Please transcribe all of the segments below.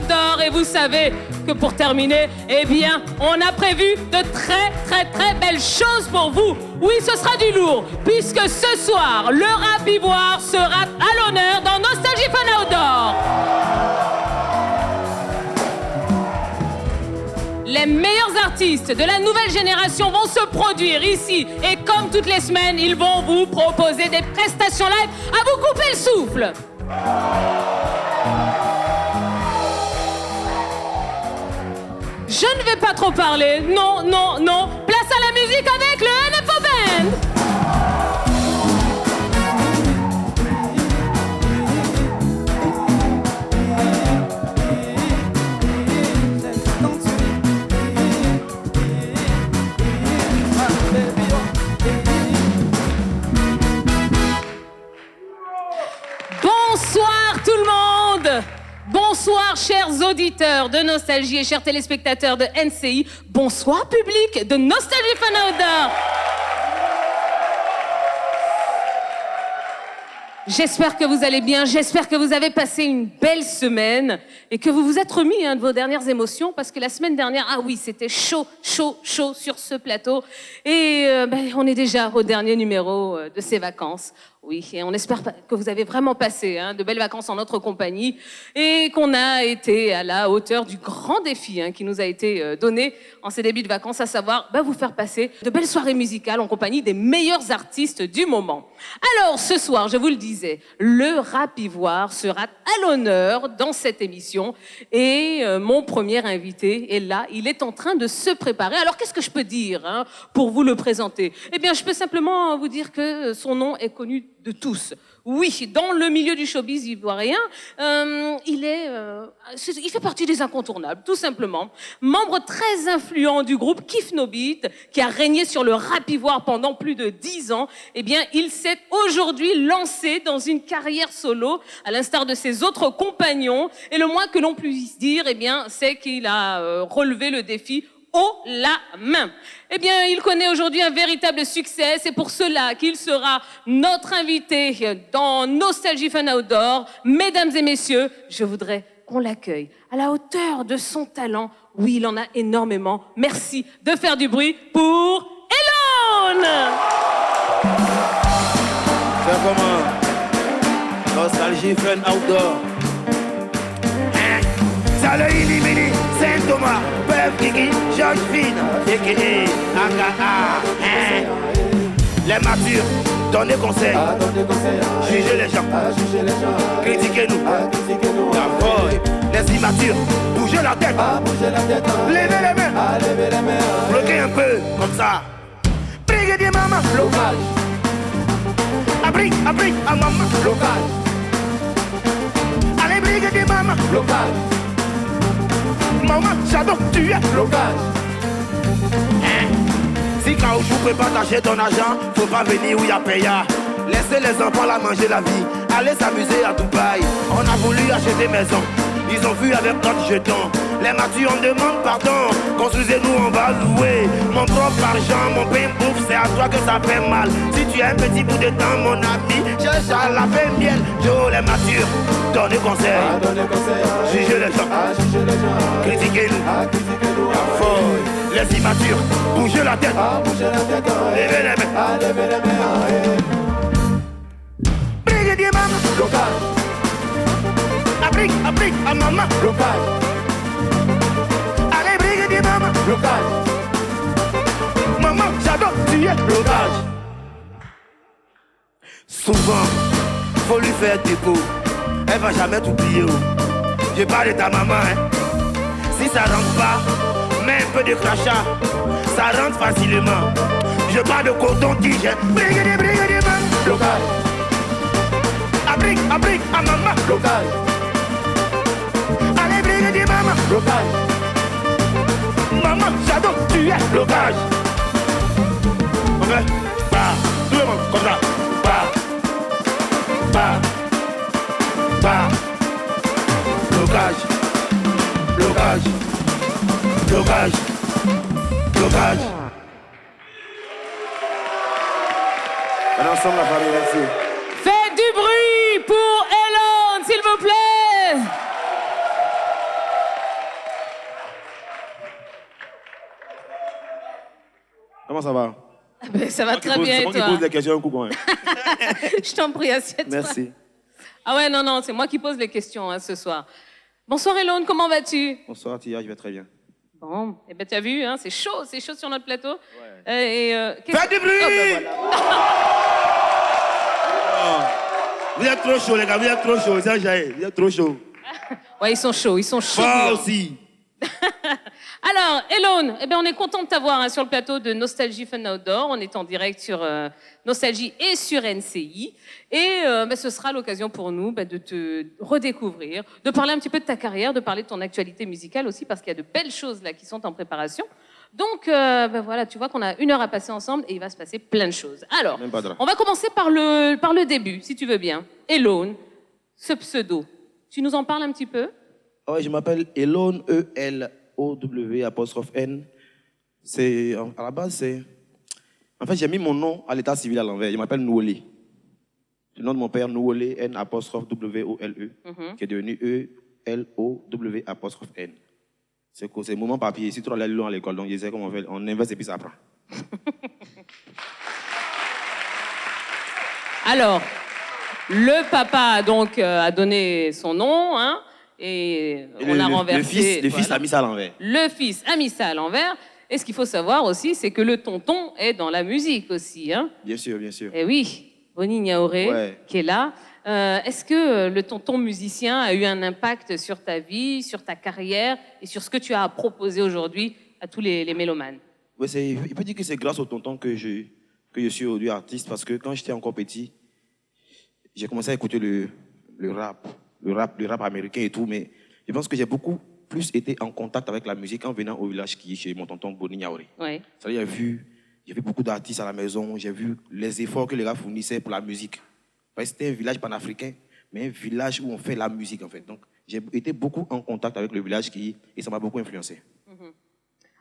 d'or. Et vous savez que pour terminer, eh bien, on a prévu de très belles choses pour vous. Oui, ce sera du lourd, puisque ce soir, le rap ivoire sera à l'honneur dans Nostalgie Fun Outdoor. Les meilleurs artistes de la nouvelle génération vont se produire ici. Et comme toutes les semaines, ils vont vous proposer des prestations live à vous couper le souffle. Je ne vais pas trop parler. Non. Place à la musique avec le NFO Band. Bonsoir tout le monde. Bonsoir chers auditeurs de Nostalgie et chers téléspectateurs de NCI. Bonsoir public de Nostalgie Fun Outdoor. J'espère que vous allez bien, j'espère que vous avez passé une belle semaine et que vous vous êtes remis de vos dernières émotions parce que la semaine dernière, ah oui, c'était chaud sur ce plateau et on est déjà au dernier numéro de ces vacances. Oui, et on espère que vous avez vraiment passé de belles vacances en notre compagnie et qu'on a été à la hauteur du grand défi qui nous a été donné en ces débuts de vacances, à savoir vous faire passer de belles soirées musicales en compagnie des meilleurs artistes du moment. Alors, ce soir, je vous le disais, le rap ivoire sera à l'honneur dans cette émission et mon premier invité est là, il est en train de se préparer. Alors, qu'est-ce que je peux dire pour vous le présenter? Eh bien, je peux simplement vous dire que son nom est connu de tous. Oui, dans le milieu du showbiz ivoirien, il fait partie des incontournables, tout simplement. Membre très influent du groupe Kif No Beat, qui a régné sur le rap ivoire pendant plus de 10 ans, eh bien, il s'est aujourd'hui lancé dans une carrière solo, à l'instar de ses autres compagnons. Et le moins que l'on puisse dire, eh bien, c'est qu'il a relevé le défi haut la main. Eh bien, il connaît aujourd'hui un véritable succès. C'est pour cela qu'il sera notre invité dans Nostalgie Fun Outdoor. Mesdames et messieurs, je voudrais qu'on l'accueille à la hauteur de son talent. Oui, il en a énormément. Merci de faire du bruit pour Elone. C'est comment? Nostalgie Fun Outdoor. Salut Illimini, Saint-Thomas, Peuf Kiki, Josephine, Ekini, Aka, les matures, donnez conseil, jugez les gens, critiquez-nous, les immatures, bougez la tête, levez les mains, bloquez un peu, comme ça. Brigadier maman, local. Abri, à maman, local. Allez, brigadier maman, local. Maman, j'adore, tu es local. Si Kaoujou peut partager ton argent, faut pas venir où il y a paya. Laissez les enfants la manger la vie. Allez s'amuser à Dubaï. On a voulu acheter maison. Ils ont vu avec notre jeton. Les matures, on demande pardon. Construisez-nous, on va louer. Mon propre argent, mon pain bouffe, c'est à toi que ça fait mal. Si tu as un petit bout de temps, mon ami, cherche à la peine miel. Joe, les matures, donnez conseil. Jugez les gens. Critiquez-nous. Les immatures, bougez la tête. Levez les mains. Brigadier maman, local. Applique à maman, local. Allez, brigadier maman, local. Maman, j'adore, tu es local. Souvent, faut lui faire déco. Elle va jamais t'oublier. Je parle de ta maman, Si ça rentre pas, mets un peu de crachat. Ça rentre facilement. Je parle de coton-tige. Brigadier maman, local. Applique à maman, local. Allez, brigadier maman, local. Maman, j'adore, tu es local. Ok, tout le monde, comme ça. Locage. Alors, ensemble, la famille, merci. Faites du bruit pour Elone, s'il vous plaît. Comment ça va? Ça va très bien, et toi? C'est moi qui pose les questions un coup quand même. Je t'en prie, assieds-toi. Merci. Ah ouais, non, c'est moi qui pose les questions hein, ce soir. Bonsoir Elone, comment vas-tu? Bonsoir Tia, je vais très bien. Bon, eh ben tu as vu, hein, c'est chaud sur notre plateau. Ouais. Faites du bruit! Oh, ben voilà. Vous êtes trop chaud les gars, vous êtes trop chaud, vous êtes trop chaud. Ouais, ils sont chauds. Moi aussi. Alors, Elone, eh ben, on est content de t'avoir hein, sur le plateau de Nostalgie Fun Outdoor. On est en direct sur Nostalgie et sur NCI. Et ce sera l'occasion pour nous de te redécouvrir, de parler un petit peu de ta carrière, de parler de ton actualité musicale aussi, parce qu'il y a de belles choses là qui sont en préparation. Donc, voilà, tu vois qu'on a 1 heure à passer ensemble et il va se passer plein de choses. Alors, on va commencer par le début, si tu veux bien. Elone, ce pseudo, tu nous en parles un petit peu? Ouais, je m'appelle Elone, E-L-O-W apostrophe N. C'est, à la base, c'est... En fait, j'ai mis mon nom à l'état civil à l'envers. Je m'appelle Nouolé. C'est le nom de mon père, Nouolé, N apostrophe W-O-L-E, qui est devenu E-L-O-W apostrophe N. C'est moment papier. Si tu allais loin à l'école, donc je sais comment on fait. On inverse et puis ça prend. Alors, le papa donc a donné son nom, hein, et on a renversé. Le fils a mis ça à l'envers. Le fils a mis ça à l'envers. Et ce qu'il faut savoir aussi, c'est que le tonton est dans la musique aussi, hein. Bien sûr, bien sûr. Et oui, Boni Niaoré, qui est là. Est-ce que le tonton musicien a eu un impact sur ta vie, sur ta carrière et sur ce que tu as à proposer aujourd'hui à tous les mélomanes? Ouais, il peut dire que c'est grâce au tonton que je suis aujourd'hui artiste, parce que quand j'étais encore petit, j'ai commencé à écouter le rap américain et tout, mais je pense que j'ai beaucoup plus été en contact avec la musique en venant au village qui est chez mon tonton Boni Niaoré. Ouais. C'est-à-dire, j'ai vu beaucoup d'artistes à la maison, j'ai vu les efforts que les gars fournissaient pour la musique. C'était un village panafricain, mais un village où on fait la musique, en fait. Donc, j'ai été beaucoup en contact avec le village et ça m'a beaucoup influencé.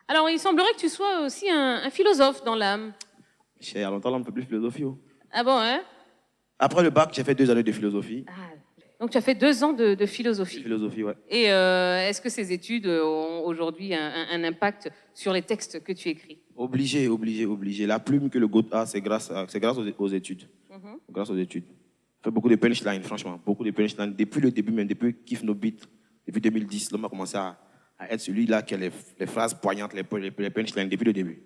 Alors, il semblerait que tu sois aussi un philosophe dans l'âme. Il y a longtemps, là, on ne peut plus philosophie. Oh. Ah bon, hein? Après le bac, j'ai fait 2 années de philosophie. Ah, donc, tu as fait 2 ans de philosophie. De philosophie, ouais. Et est-ce que ces études ont aujourd'hui un impact sur les textes que tu écris? Obligé. La plume que le GOAT a, c'est grâce aux études. Grâce aux études. J'ai fait beaucoup de punchlines, franchement. Beaucoup de punchlines. Depuis le début, même depuis Kiff No Beat, depuis 2010, l'homme a commencé à être celui-là qui a les phrases poignantes, les punchlines depuis le début.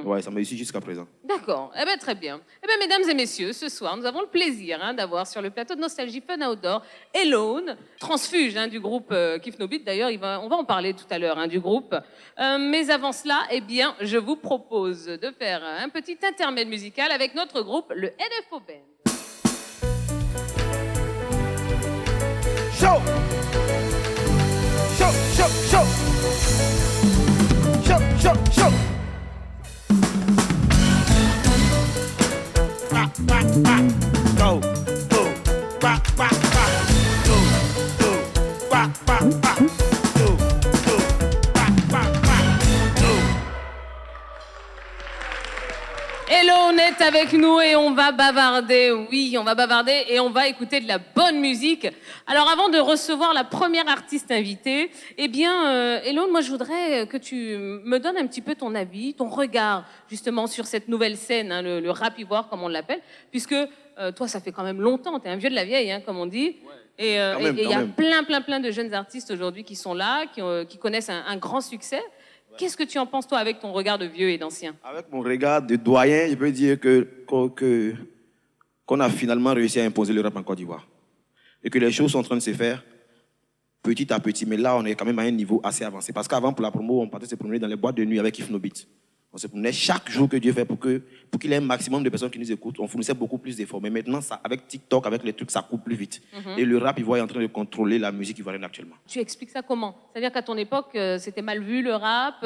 Ouais, ça m'a réussi jusqu'à présent. D'accord. Eh bien, très bien. Eh bien, mesdames et messieurs, ce soir, nous avons le plaisir d'avoir sur le plateau de Nostalgie Fun Outdoor Elone, transfuge du groupe Kiff No Beat. D'ailleurs, on va en parler tout à l'heure du groupe. Mais avant cela, eh bien, je vous propose de faire un petit intermède musical avec notre groupe, le NFO Band. Show! Show, show, show! Show, show, show! Go, go, ba, ba, ba. Go, go, ba, ba, ba. Go, go, ba, ba, ba. Go. Elone est avec nous et on va bavarder. Oui, on va bavarder et on va écouter de la bonne musique. Alors, avant de recevoir la première artiste invitée, eh bien, Elone, moi, je voudrais que tu me donnes un petit peu ton avis, ton regard, justement, sur cette nouvelle scène, le rap ivoire, comme on l'appelle, puisque toi, ça fait quand même longtemps, t'es un vieux de la vieille, comme on dit. Ouais. Et il y a plein de jeunes artistes aujourd'hui qui sont là, qui connaissent un grand succès. Ouais. Qu'est-ce que tu en penses, toi, avec ton regard de vieux et d'ancien? Avec mon regard de doyen, je peux dire qu'on a finalement réussi à imposer le rap en Côte d'Ivoire. Et que les choses sont en train de se faire petit à petit. Mais là, on est quand même à un niveau assez avancé. Parce qu'avant, pour la promo, on partait se promener dans les boîtes de nuit avec Kiff No Beat. On se promenait chaque jour que Dieu fait pour qu'il y ait un maximum de personnes qui nous écoutent. On fournissait beaucoup plus d'efforts. Mais maintenant, avec TikTok, avec les trucs, ça coupe plus vite. Et le rap ivoirien est en train de contrôler la musique ivoirienne actuellement. Tu expliques ça comment? C'est-à-dire qu'à ton époque, c'était mal vu le rap.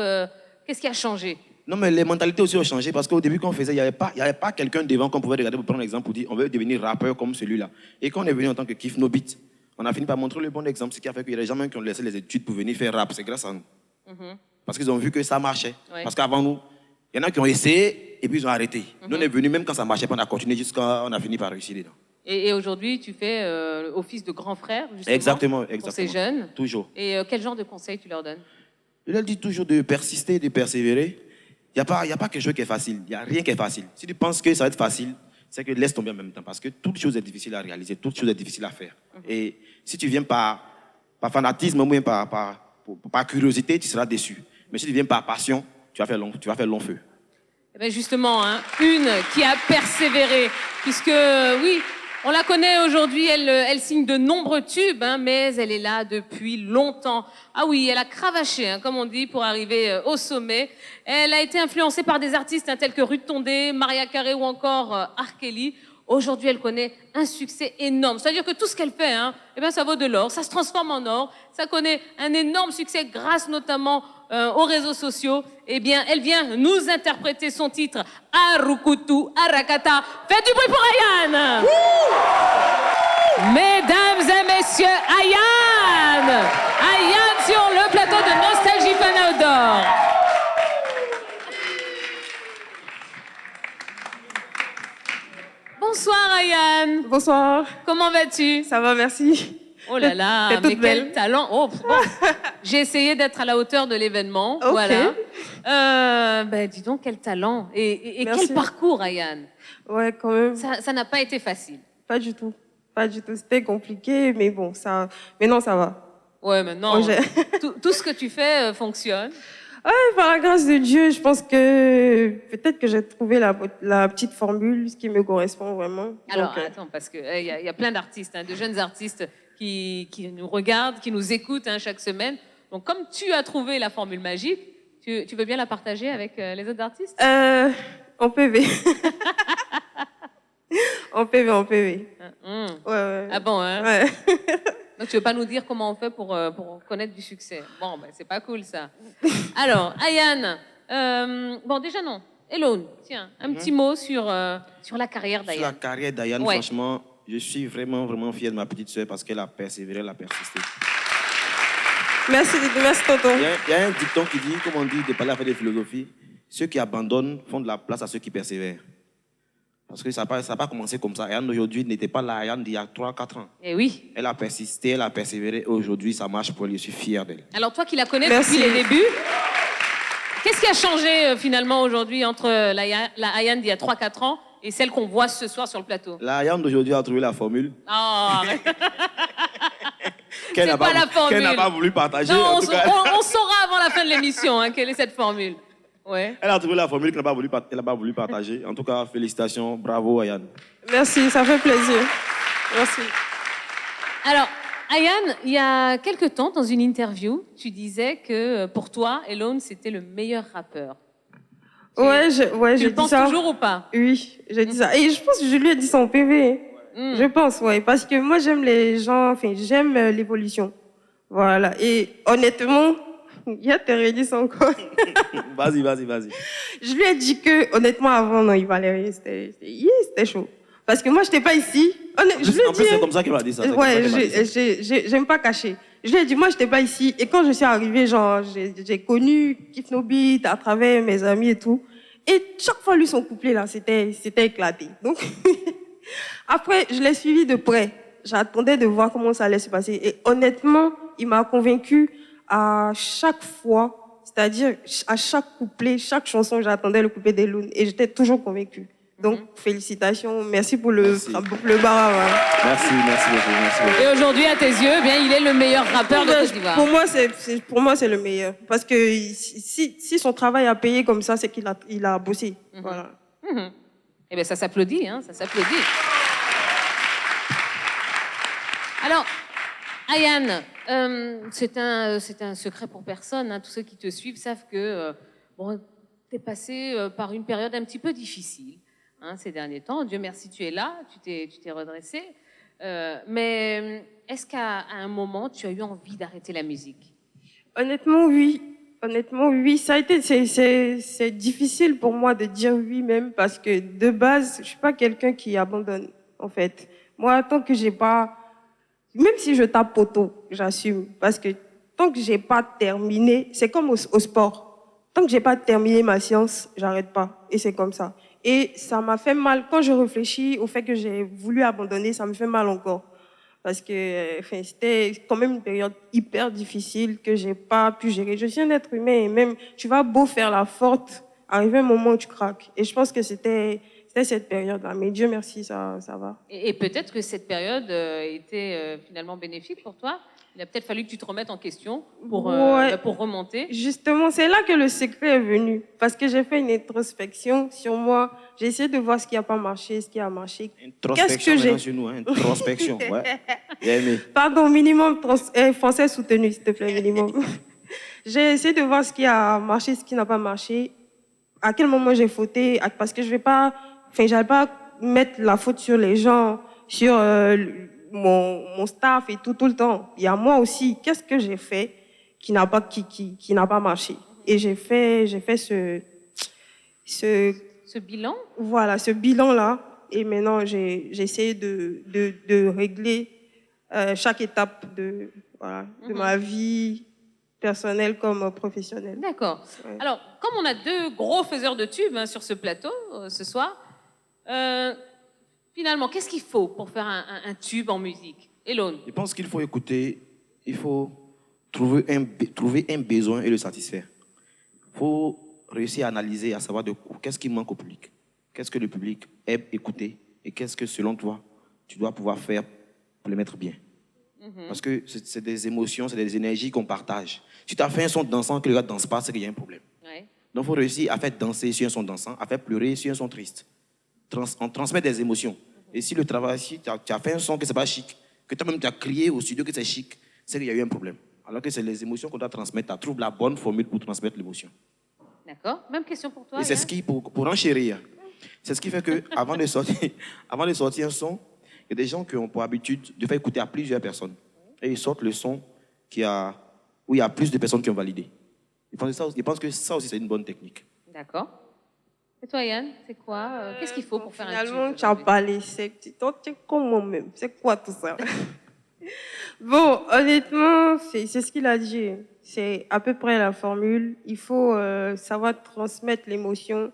Qu'est-ce qui a changé? Non, mais les mentalités aussi ont changé, parce qu'au début, quand on faisait, il n'y avait pas quelqu'un devant qu'on pouvait regarder pour prendre un exemple pour dire on veut devenir rappeur comme celui-là. Et quand on est venu en tant que Kiff No Beat, on a fini par montrer le bon exemple, ce qui a fait qu'il y a des gens qui ont laissé les études pour venir faire rap. C'est grâce à nous. Parce qu'ils ont vu que ça marchait. Ouais. Parce qu'avant nous, il y en a qui ont essayé et puis ils ont arrêté. Nous, on est venus, même quand ça ne marchait pas, on a continué jusqu'à on a fini par réussir dedans. Et aujourd'hui, tu fais office de grand frère, justement, pour ces jeunes. Toujours. Et quel genre de conseils tu leur donnes? Je leur dis toujours de persister, de persévérer. Il n'y a pas quelque chose qui est facile. Il n'y a rien qui est facile. Si tu penses que ça va être facile, c'est que laisse tomber en même temps. Parce que toute chose est difficile à réaliser, toute chose est difficile à faire. Et si tu viens par fanatisme ou bien par curiosité, tu seras déçu. Mais si tu viens par passion, tu vas faire long feu. Eh bien justement, hein, une qui a persévéré, puisque oui, on la connaît aujourd'hui, elle signe de nombreux tubes, hein, mais elle est là depuis longtemps. Ah oui, elle a cravaché, hein, comme on dit, pour arriver au sommet. Elle a été influencée par des artistes tels que Ruth Tondé, Maria Carey ou encore R. Kelly. Aujourd'hui, elle connaît un succès énorme. C'est-à-dire que tout ce qu'elle fait, hein, eh bien, ça vaut de l'or, ça se transforme en or. Ça connaît un énorme succès grâce notamment aux réseaux sociaux. Eh bien, elle vient nous interpréter son titre Arukutu Arakata. Faites du bruit pour Ayane. Mesdames et messieurs, Ayane. Ayane sur le plateau de Nostalgie Fun Outdoor. Bonsoir Ayane. Bonsoir. Comment vas-tu? Ça va, merci. Oh là là, T'es toute mais belle. quel talent. Oh, bon. J'ai essayé d'être à la hauteur de l'événement. Ok. Voilà. Ben, dis donc, quel talent. Et Merci. quel parcours, Ayane. Ouais, quand même. Ça n'a pas été facile. Pas du tout. Pas du tout. C'était compliqué, mais bon, ça. Mais non, ça va. Ouais, maintenant, Oh, tout ce que tu fais fonctionne. Ouais, par la grâce de Dieu, je pense que peut-être que j'ai trouvé la petite formule, ce qui me correspond vraiment. Alors, Donc, attends, parce qu'il y a plein d'artistes, hein, de jeunes artistes qui nous regardent, qui nous écoutent hein, chaque semaine. Donc, comme tu as trouvé la formule magique, tu veux bien la partager avec les autres artistes? en PV. En PV. Ouais. Ah bon, hein? Ouais. Donc, tu veux pas nous dire comment on fait pour connaître du succès? Bon, ben, c'est pas cool, ça. Alors, Ayane, bon, déjà non. Elone, tiens, un petit mot sur la carrière Sur la d'Ayane. carrière d'Ayane, Ouais. franchement, je suis vraiment, vraiment fier de ma petite sœur parce qu'elle a persévéré, elle a persisté. Merci, tonton. Il y a un dicton qui dit, comme on dit, de parler avec des philosophies, ceux qui abandonnent font de la place à ceux qui persévèrent. Parce que ça n'a pas commencé comme ça. Ayane d'aujourd'hui n'était pas la Ayane d'il y a 3-4 ans. Eh oui. Elle a persisté, elle a persévéré. Aujourd'hui, ça marche pour elle. Je suis fier d'elle. Alors, toi qui la connais Merci. depuis les débuts, qu'est-ce qui a changé finalement aujourd'hui entre la Ayane d'il y a 3-4 ans et celle qu'on voit ce soir sur le plateau? La Ayane d'aujourd'hui a trouvé la formule Oh, arrête. qu'elle C'est n'a quoi la formule? qu'elle n'a pas voulu partager. Non, en on tout cas. saura avant la fin de l'émission hein, quelle est cette formule. Ouais. Elle a trouvé la formule qu'elle n'a pas voulu partager. En tout cas, félicitations, bravo Ayane. Merci, ça fait plaisir. Merci. Alors, Ayane, il y a quelque temps, dans une interview, tu disais que pour toi, Elone, c'était le meilleur rappeur. Ouais, Tu j'ai le dit penses ça. toujours ou pas? Oui, j'ai dit ça. Et je pense que je lui ai dit ça en PV. Je pense, ouais. Parce que moi, j'aime les gens, enfin, j'aime l'évolution. Voilà. Et honnêtement, il y a Térélis encore. Vas-y. Je lui ai dit que, honnêtement, avant, non, il valait rien. C'était chaud. Parce que moi, je n'étais pas ici. Je lui ai En plus, dit. c'est comme ça qu'elle m'a dit ça. J'aime pas cacher. Je lui ai dit, moi, je n'étais pas ici. Et quand je suis arrivée, genre, j'ai connu Kif No Beat à travers mes amis et tout. Et chaque fois, lui, son couplet, là, c'était éclaté. Donc, après, je l'ai suivi de près. J'attendais de voir comment ça allait se passer. Et honnêtement, il m'a convaincu à chaque fois. C'est-à-dire, à chaque couplet, chaque chanson, j'attendais le couplet d'Elone. Et j'étais toujours convaincue. Donc, félicitations. Merci pour le barra. Merci beaucoup. Et aujourd'hui, à tes yeux, bien, il est le meilleur rappeur de Côte d'Ivoire. Pour moi, c'est le meilleur. Parce que si son travail a payé comme ça, c'est qu'il a bossé. Voilà. Eh bien, ça s'applaudit, hein, ça s'applaudit. Alors, Ayane, c'est un secret pour personne. Hein. Tous ceux qui te suivent savent que bon, tu es passé par une période un petit peu difficile hein, ces derniers temps. Dieu merci, tu es là, tu t'es redressé. Mais est-ce qu'à un moment, tu as eu envie d'arrêter la musique? Honnêtement, oui. Ça a été, c'est difficile pour moi de dire oui même parce que de base, je suis pas quelqu'un qui abandonne, en fait. Moi, tant que j'ai pas, même si je tape poteau, j'assume. Parce que tant que j'ai pas terminé, c'est comme au sport. Tant que j'ai pas terminé ma séance, j'arrête pas. Et c'est comme ça. Et ça m'a fait mal. Quand je réfléchis au fait que j'ai voulu abandonner, ça me fait mal encore. Parce que enfin, c'était quand même une période hyper difficile que j'ai pas pu gérer. Je suis un être humain et même tu vas beau faire la forte, arrive un moment où tu craques. Et je pense que c'était cette période-là. Mais Dieu merci, ça va. Et peut-être que cette période était finalement bénéfique pour toi. Il a peut-être fallu que tu te remettes en question pour remonter. Justement, c'est là que le secret est venu. Parce que j'ai fait une introspection sur moi. J'ai essayé de voir ce qui n'a pas marché, ce qui a marché. Qu'est-ce que j'ai chez nous, hein? Introspection, ouais. J'ai aimé. Pardon, minimum français soutenu, s'il te plaît, minimum. J'ai essayé de voir ce qui a marché, ce qui n'a pas marché. À quel moment j'ai fauté, parce que j'allais pas mettre la faute sur les gens, sur mon staff et tout le temps. Il y a moi aussi. Qu'est-ce que j'ai fait qui n'a pas marché? Et j'ai fait ce bilan. Voilà, ce bilan-là. Et maintenant, j'ai essayé de régler chaque étape de ma vie personnelle comme professionnelle. D'accord. Ouais. Alors, comme on a 2 gros faiseurs de tubes sur ce plateau ce soir, finalement, qu'est-ce qu'il faut pour faire un tube en musique? Elon. Je pense qu'il faut écouter, il faut trouver un besoin et le satisfaire. Il faut réussir à analyser, à savoir qu'est-ce qui manque au public, qu'est-ce que le public aime écouter et qu'est-ce que, selon toi, tu dois pouvoir faire pour les mettre bien. Parce que c'est des émotions, c'est des énergies qu'on partage. Si tu as fait un son dansant que le gars ne danse pas, c'est qu'il y a un problème. Ouais. Donc, il faut réussir à faire danser sur un son dansant, à faire pleurer sur un son triste. On transmet des émotions. Et si le travail, si tu as fait un son que ce n'est pas chic, que toi-même tu as crié au studio que c'est chic, c'est qu'il y a eu un problème. Alors que c'est les émotions qu'on doit transmettre. Tu trouves la bonne formule pour transmettre l'émotion. D'accord. Même question pour toi. Et c'est ce qui, pour enchérir, c'est ce qui fait qu'avant de sortir un son, il y a des gens qui ont pour habitude de faire écouter à plusieurs personnes. Et ils sortent le son où il y a plus de personnes qui ont validé. Ils pensent que ça aussi, c'est une bonne technique. D'accord. Et toi, Yann, c'est quoi qu'est-ce qu'il faut pour faire un tube? Finalement, tu as parlé. C'est comme moi-même. C'est quoi tout ça? Bon, honnêtement, c'est ce qu'il a dit. C'est à peu près la formule. Il faut savoir transmettre l'émotion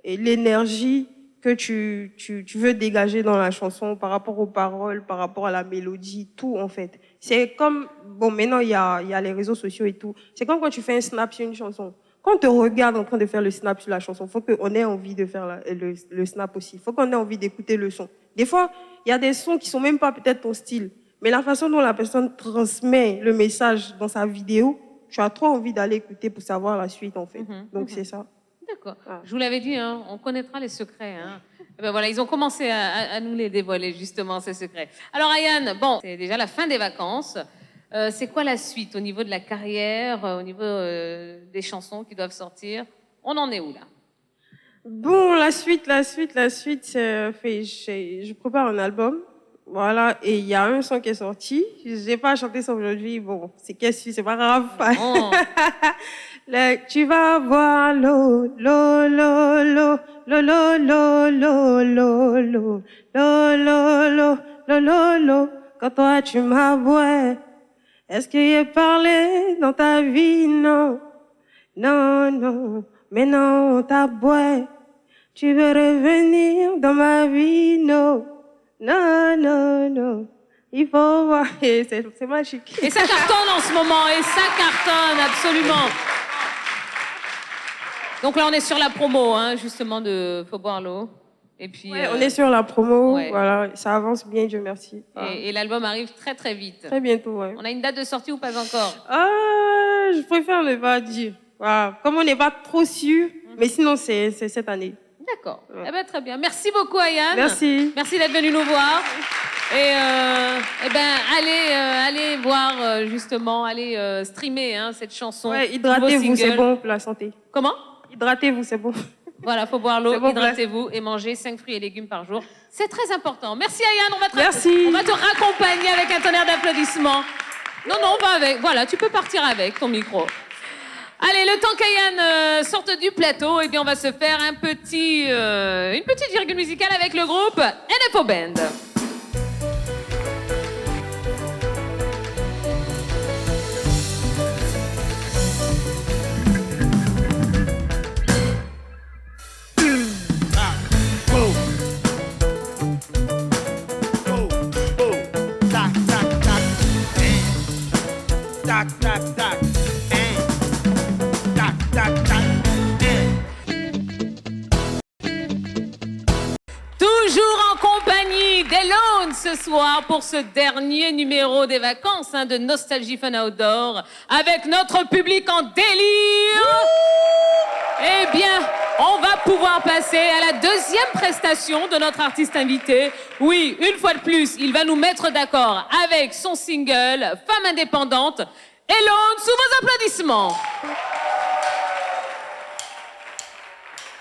et l'énergie que tu veux dégager dans la chanson par rapport aux paroles, par rapport à la mélodie, tout en fait. C'est comme, bon, maintenant il y a les réseaux sociaux et tout. C'est comme quand tu fais un snap sur une chanson. Quand on te regarde en train de faire le snap sur la chanson, il faut qu'on ait envie de faire le snap aussi. Il faut qu'on ait envie d'écouter le son. Des fois, il y a des sons qui sont même pas peut-être ton style, mais la façon dont la personne transmet le message dans sa vidéo, tu as trop envie d'aller écouter pour savoir la suite en fait. Donc c'est ça. D'accord. Je vous l'avais dit, hein, on connaîtra les secrets. Hein. Et ben voilà, ils ont commencé à nous les dévoiler, justement, ces secrets. Alors, Ayane, bon, c'est déjà la fin des vacances. C'est quoi la suite au niveau de la carrière, au niveau des chansons qui doivent sortir? On en est où, là? Bon, la suite, c'est je prépare un album. Voilà, et il y a un son qui est sorti. J'ai pas chanté ça aujourd'hui. Bon, c'est pas grave. Oh. Tu vas voir l'eau, l'eau, l'eau, l'eau, l'eau, l'eau, l'eau, l'eau, l'eau, l'eau, l'eau, l'eau, l'eau, quand toi tu m'as. Est-ce qu'il a parlé dans ta vie? Non, non, non, mais non, t'as boire. Tu veux revenir dans ma vie? Non, non, non, non. Il faut voir. C'est magique. Et ça cartonne en ce moment, et ça cartonne absolument. Donc là, on est sur la promo, hein, justement, de Faut boire l'eau. Et puis, ouais, on est sur la promo, voilà, ça avance bien, Dieu merci. Et l'album arrive très très vite. Très bientôt, ouais. On a une date de sortie ou pas encore? Je préfère ne pas dire. Voilà. Comme on n'est pas trop sûr, mais sinon c'est cette année. D'accord. Ouais. Eh ben, très bien. Merci beaucoup, Ayane. Merci. Merci d'être venu nous voir. Et allez voir, justement, allez streamer cette chanson. Ouais, hydratez-vous, c'est bon pour la santé. Comment? Hydratez-vous, c'est bon. Voilà, faut boire l'eau, bon, hydratez-vous et mangez 5 fruits et légumes par jour. C'est très important. Merci Ayane, on va te raccompagner avec un tonnerre d'applaudissements. Non, on va avec. Voilà, tu peux partir avec ton micro. Allez, le temps qu'Ayane sorte du plateau, eh bien, on va se faire une petite virgule musicale avec le groupe NFO Band. ce soir pour ce dernier numéro des vacances de Nostalgie Fun Outdoor avec notre public en délire. Eh bien, on va pouvoir passer à la deuxième prestation de notre artiste invité. Oui, une fois de plus, il va nous mettre d'accord avec son single Femme indépendante. Elone, sous vos applaudissements.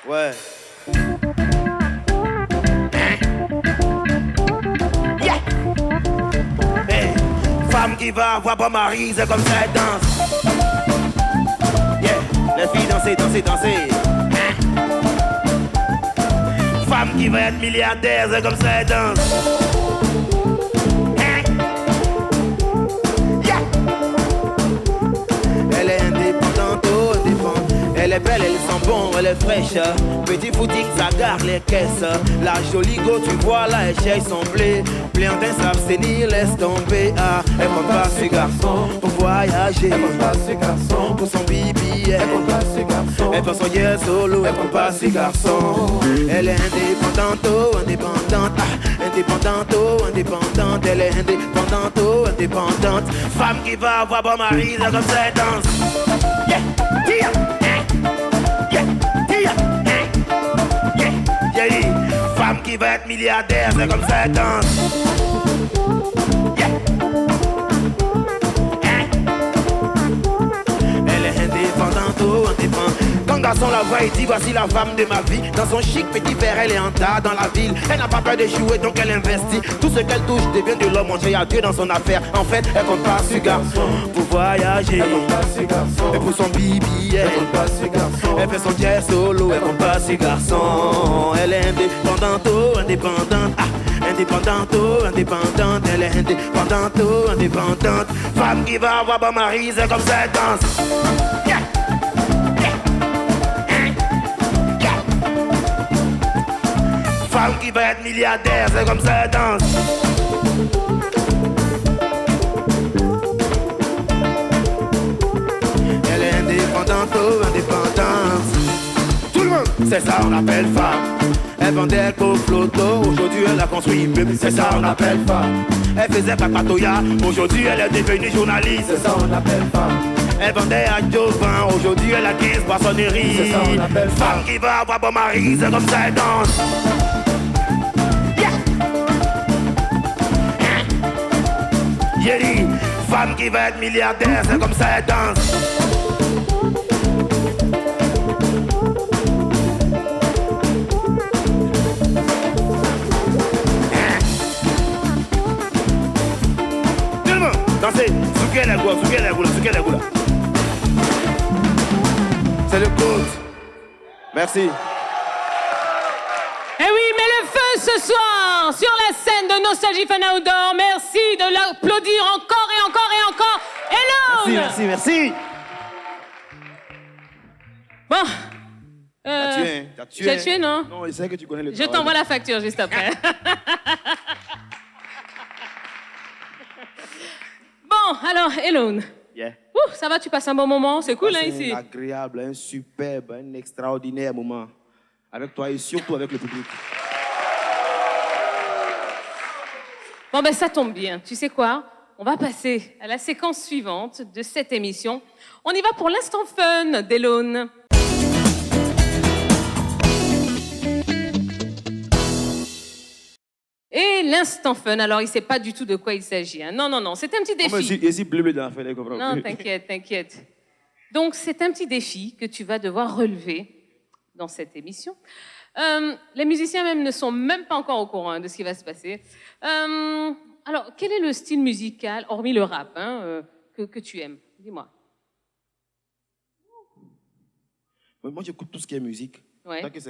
Ouais. Yeah. Hey. Femme qui va voir pas Marie, c'est comme ça elle danse. Yeah. Les filles danser, danser, danser. Femme qui va être milliardaire, c'est comme ça elle danse. Yeah. Elle est indépendante, oh, indépendante. Elle est belle, elle sent bon, elle est fraîche. Petit footing, ça garde les caisses. La jolie go, tu vois là, elle cherche son blé. Pléantin s'abstenir, laisse tomber. Ah, elle compte pas ce garçon pour voyager. Elle compte pas ce garçon pour son bibi. Elle compte pas ce garçon. Elle fait son yeah solo, elle compte pas ce garçon. Elle est indépendante, oh, indépendante. Ah, indépendante, oh, indépendante. Elle est indépendante, oh, indépendante. Femme qui va avoir bon mari, c'est comme ça elle danse. Yeah, yeah. Femme qui va être milliardaire, c'est comme ça elle danse. Yeah. Elle est indépendante, oh, indépendante. Quand garçon la voit, il dit voici la femme de ma vie. Dans son chic petit verre, elle est en tas dans la ville. Elle n'a pas peur de jouer, donc elle investit. Tout ce qu'elle touche devient de l'homme. On dit à Dieu dans son affaire. En fait, elle compte pas ce garçon pour voyager. Elle compte pas ce garçon. Et pour son bibi, elle compte pas ce garçon. Elle fait son jazz solo, elle compte pas ce garçon. Elle est indépendante, oh, indépendante. Ah, indépendante, oh, indépendante. Elle est indépendante, oh, indépendante. Femme qui va avoir bon mari, c'est comme ça elle danse. Yeah. Femme qui va être milliardaire, c'est comme ça elle danse. Elle est indépendante, oh, indépendante. Tout le monde, c'est ça on appelle femme. Elle vendait co-floto, aujourd'hui elle a construit une pub, c'est ça on appelle femme. Elle faisait papatoya, aujourd'hui elle est devenue journaliste, c'est ça on appelle femme. Elle vendait à Jovan, aujourd'hui elle a 15 poissonneries, c'est ça on appelle femme. Qui va avoir bon mari, c'est comme ça elle danse. J'ai dit, femme qui va être milliardaire, c'est comme ça elle danse. Tout le monde, dansez, souquez les goulas, souquez les goulas, souquez les goulas. C'est le code. Merci. Eh oui, mais le feu ce soir sur la scène de Nostalgie Fun Outdoor. Merci de l'applaudir encore et encore et encore. Elone! Merci, merci, merci. Bon. T'as tué, hein? T'as tué. Tu as tué, non? Non, je sais que tu connais le Je travail. t'envoie la facture juste après. Bon, alors, Elone. Yeah. Ouh, ça va, tu passes un bon moment? C'est cool, hein, ici? Un agréable, un superbe, un extraordinaire moment. Avec toi et surtout avec le public. Bon, ben ça tombe bien. Tu sais quoi? On va passer à la séquence suivante de cette émission. On y va pour l'instant fun d'Elone. Et l'instant fun, alors il ne sait pas du tout de quoi il s'agit. Hein. Non, non, non, c'est un petit défi. Ici, bleu dans la fenêtre, comprends? Non, t'inquiète, t'inquiète. Donc, c'est un petit défi que tu vas devoir relever dans cette émission. Les musiciens même ne sont même pas encore au courant de ce qui va se passer. Alors, quel est le style musical, hormis le rap, hein, que tu aimes? Dis-moi. Moi, j'écoute tout ce qui est musique. Ouais. Tant que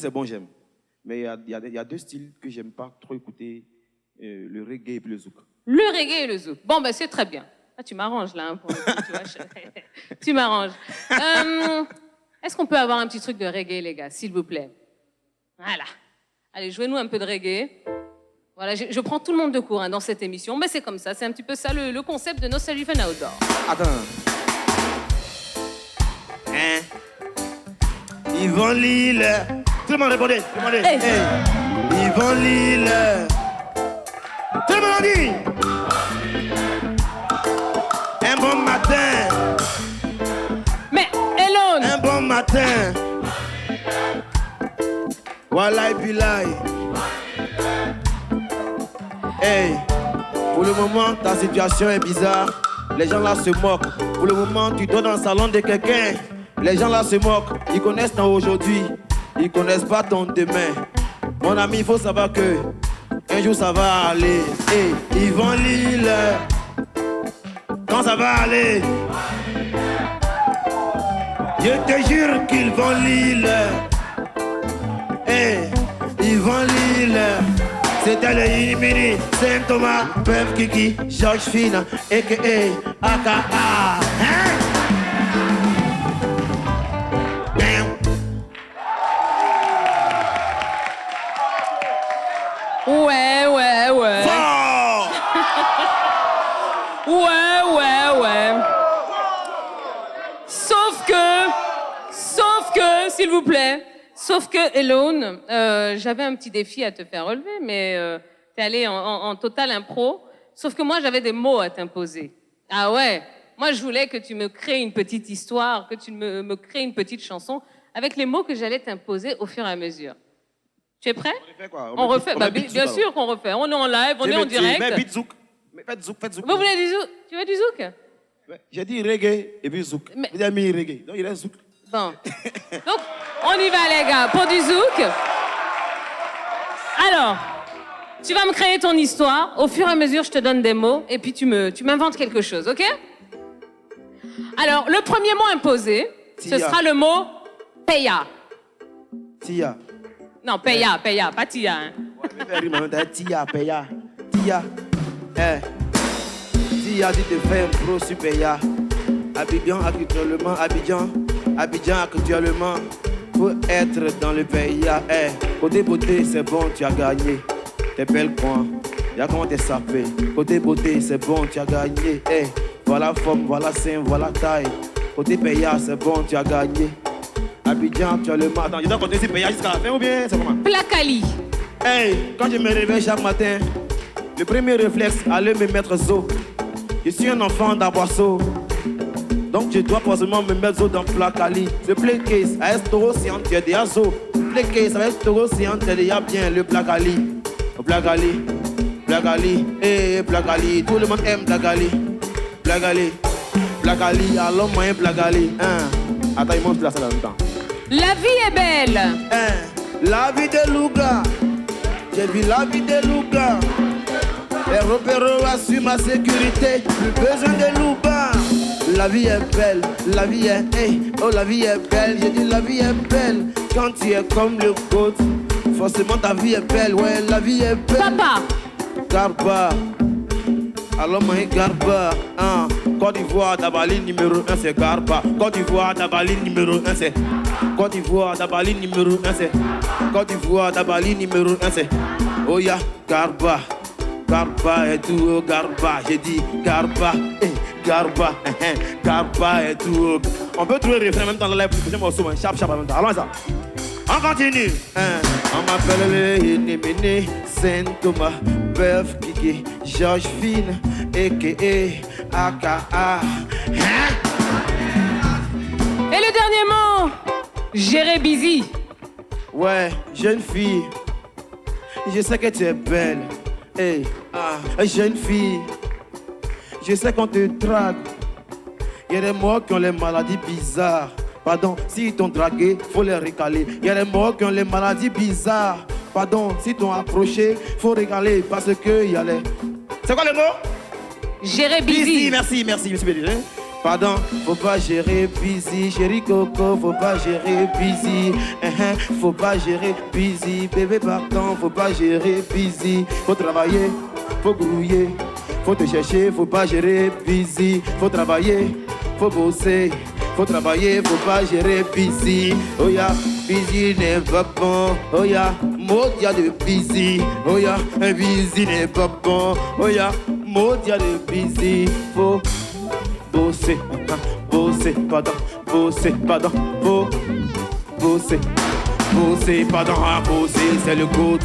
c'est bon, j'aime. Mais il y a deux styles que j'aime pas trop écouter, le reggae et puis le zouk. Le reggae et le zouk. Bon, ben c'est très bien. Ah, tu m'arranges là, hein, pour le coup, tu vois. Tu m'arranges. Est-ce qu'on peut avoir un petit truc de reggae, les gars, s'il vous plaît? Voilà. Allez, jouez-nous un peu de reggae. Voilà, je prends tout le monde de court hein, dans cette émission, mais c'est comme ça, c'est un petit peu ça le concept de Nostalgie Fun Outdoor. Attends. Hein? Yvon Lille. Tout le monde répondez, répondez. Hey. Hey. Yvon Lille. Tout le monde dit. Un bon matin. Mais, Elon, Un bon matin. Walai bilai. Hey, pour le moment, ta situation est bizarre. Les gens là se moquent. Pour le moment, tu dors dans le salon de quelqu'un. Les gens là se moquent. Ils connaissent ton aujourd'hui. Ils connaissent pas ton demain. Mon ami, il faut savoir que un jour ça va aller. Hey, ils vont l'île. Quand ça va aller, je te jure qu'ils vont l'île. Hey, ils vont l'île. C'était le Inimini, Saint-Thomas, Peuf Kiki, Georges Fina, a.k.a. AKA. Hein? Ouais. Fort! Ouais. Sauf que, s'il vous plaît, Elon, j'avais un petit défi à te faire relever, mais t'es allé en total impro. Sauf que moi, j'avais des mots à t'imposer. Ah ouais? Moi, je voulais que tu me crées une petite histoire, que tu me crées une petite chanson avec les mots que j'allais t'imposer au fur et à mesure. Tu es prêt? On refait quoi? On refait. Bah, bien sûr qu'on refait. On est en live, on est en direct. Mais beat zouk. Faites zouk. Vous voulez du zouk? Tu veux du zouk? Ouais, j'ai dit reggae et puis zouk. Mais- Vous avez mis reggae. Donc il reste zouk. Bon. Donc, on y va, les gars, pour du zouk. Alors, tu vas me créer ton histoire. Au fur et à mesure, je te donne des mots et puis tu m'inventes quelque chose, OK? Alors, le premier mot imposé, ce Tia. sera le mot Peya. Tia. Non, Peya, pas Tia. Hein. Tia, Peya. Tia. Tia dit de faire un pro sur Peya. Abidjan actuellement. Faut être dans le Peya. Côté beauté, c'est bon, tu as gagné. T'es belle coin. Y'a comment t'es sapé. Côté beauté, c'est bon, tu as gagné. Voilà forme, voilà sein, voilà taille. Côté Peya, c'est bon, tu as gagné. Abidjan actuellement. Attends, je dois continuer sur Peya jusqu'à la fin ou bien c'est comment? Placali. Quand je me réveille chaque matin, le premier réflexe, aller me mettre zo. Je suis un enfant d'Aboisseau. Donc je dois forcément me mettre zo dans Placali. Le play case, à Estoro, c'est un tiers de Azo. Play case, à Estoro, c'est un tiers de bien le Placali. Placali. Placali. Tout le monde aime Placali. Placali, alors moi, Placali. Attends, il mange de la salle en même temps. La vie est belle. La vie de Louga. J'ai vu la vie de Louga. Les repères assurent ma sécurité. Plus besoin de Louga. La vie est belle. La vie est la vie est belle. J'ai dit la vie est belle. Quand tu es comme le côte, forcément ta vie est belle. Ouais, la vie est belle. Papa. Garba. Alors moi Garba. Côte d'Ivoire, Dabali numéro 1 c'est Garba. Côte d'Ivoire, Dabali numéro 1 c'est. Côte d'Ivoire, Dabali numéro 1 c'est. Côte d'Ivoire, Dabali numéro 1 c'est. Oh ya, Garba. Garba et tout, oh, Garba. J'ai dit Garba, Garba, Garba et tout. On peut trouver le refrain en même temps dans la prochaine morceau, chap en même temps. Allons ça. On continue. On m'appelle le Inimini, Saint-Thomas, Peuf Kiki, Georges Fina, a.k.a. AKA. Et le dernier mot, Géré Busy. Ouais, jeune fille, je sais que tu es belle. Jeune fille, je sais qu'on te drague. Il y a des morts qui ont les maladies bizarres. Pardon, s'ils t'ont dragué, faut les récaler. Il y a des morts qui ont les maladies bizarres. Pardon, s'ils t'ont approché, faut régaler. Parce que il y a les... C'est quoi le mot? Gérer busy. Merci, Bédé. Pardon, faut pas gérer busy, chérie Coco, faut pas gérer busy. Faut pas gérer busy, bébé pardon, faut pas gérer busy. Faut travailler, faut grouiller, faut te chercher, faut pas gérer busy. Faut travailler, faut bosser, faut travailler, faut pas gérer busy. Oh ya, busy n'est pas bon. Oh ya, mot y'a de busy. Oh ya, busy n'est pas bon. Oh ya, mot y'a de busy. Faut bosser, pardon, bosser, pardon, bosser, c'est le goût.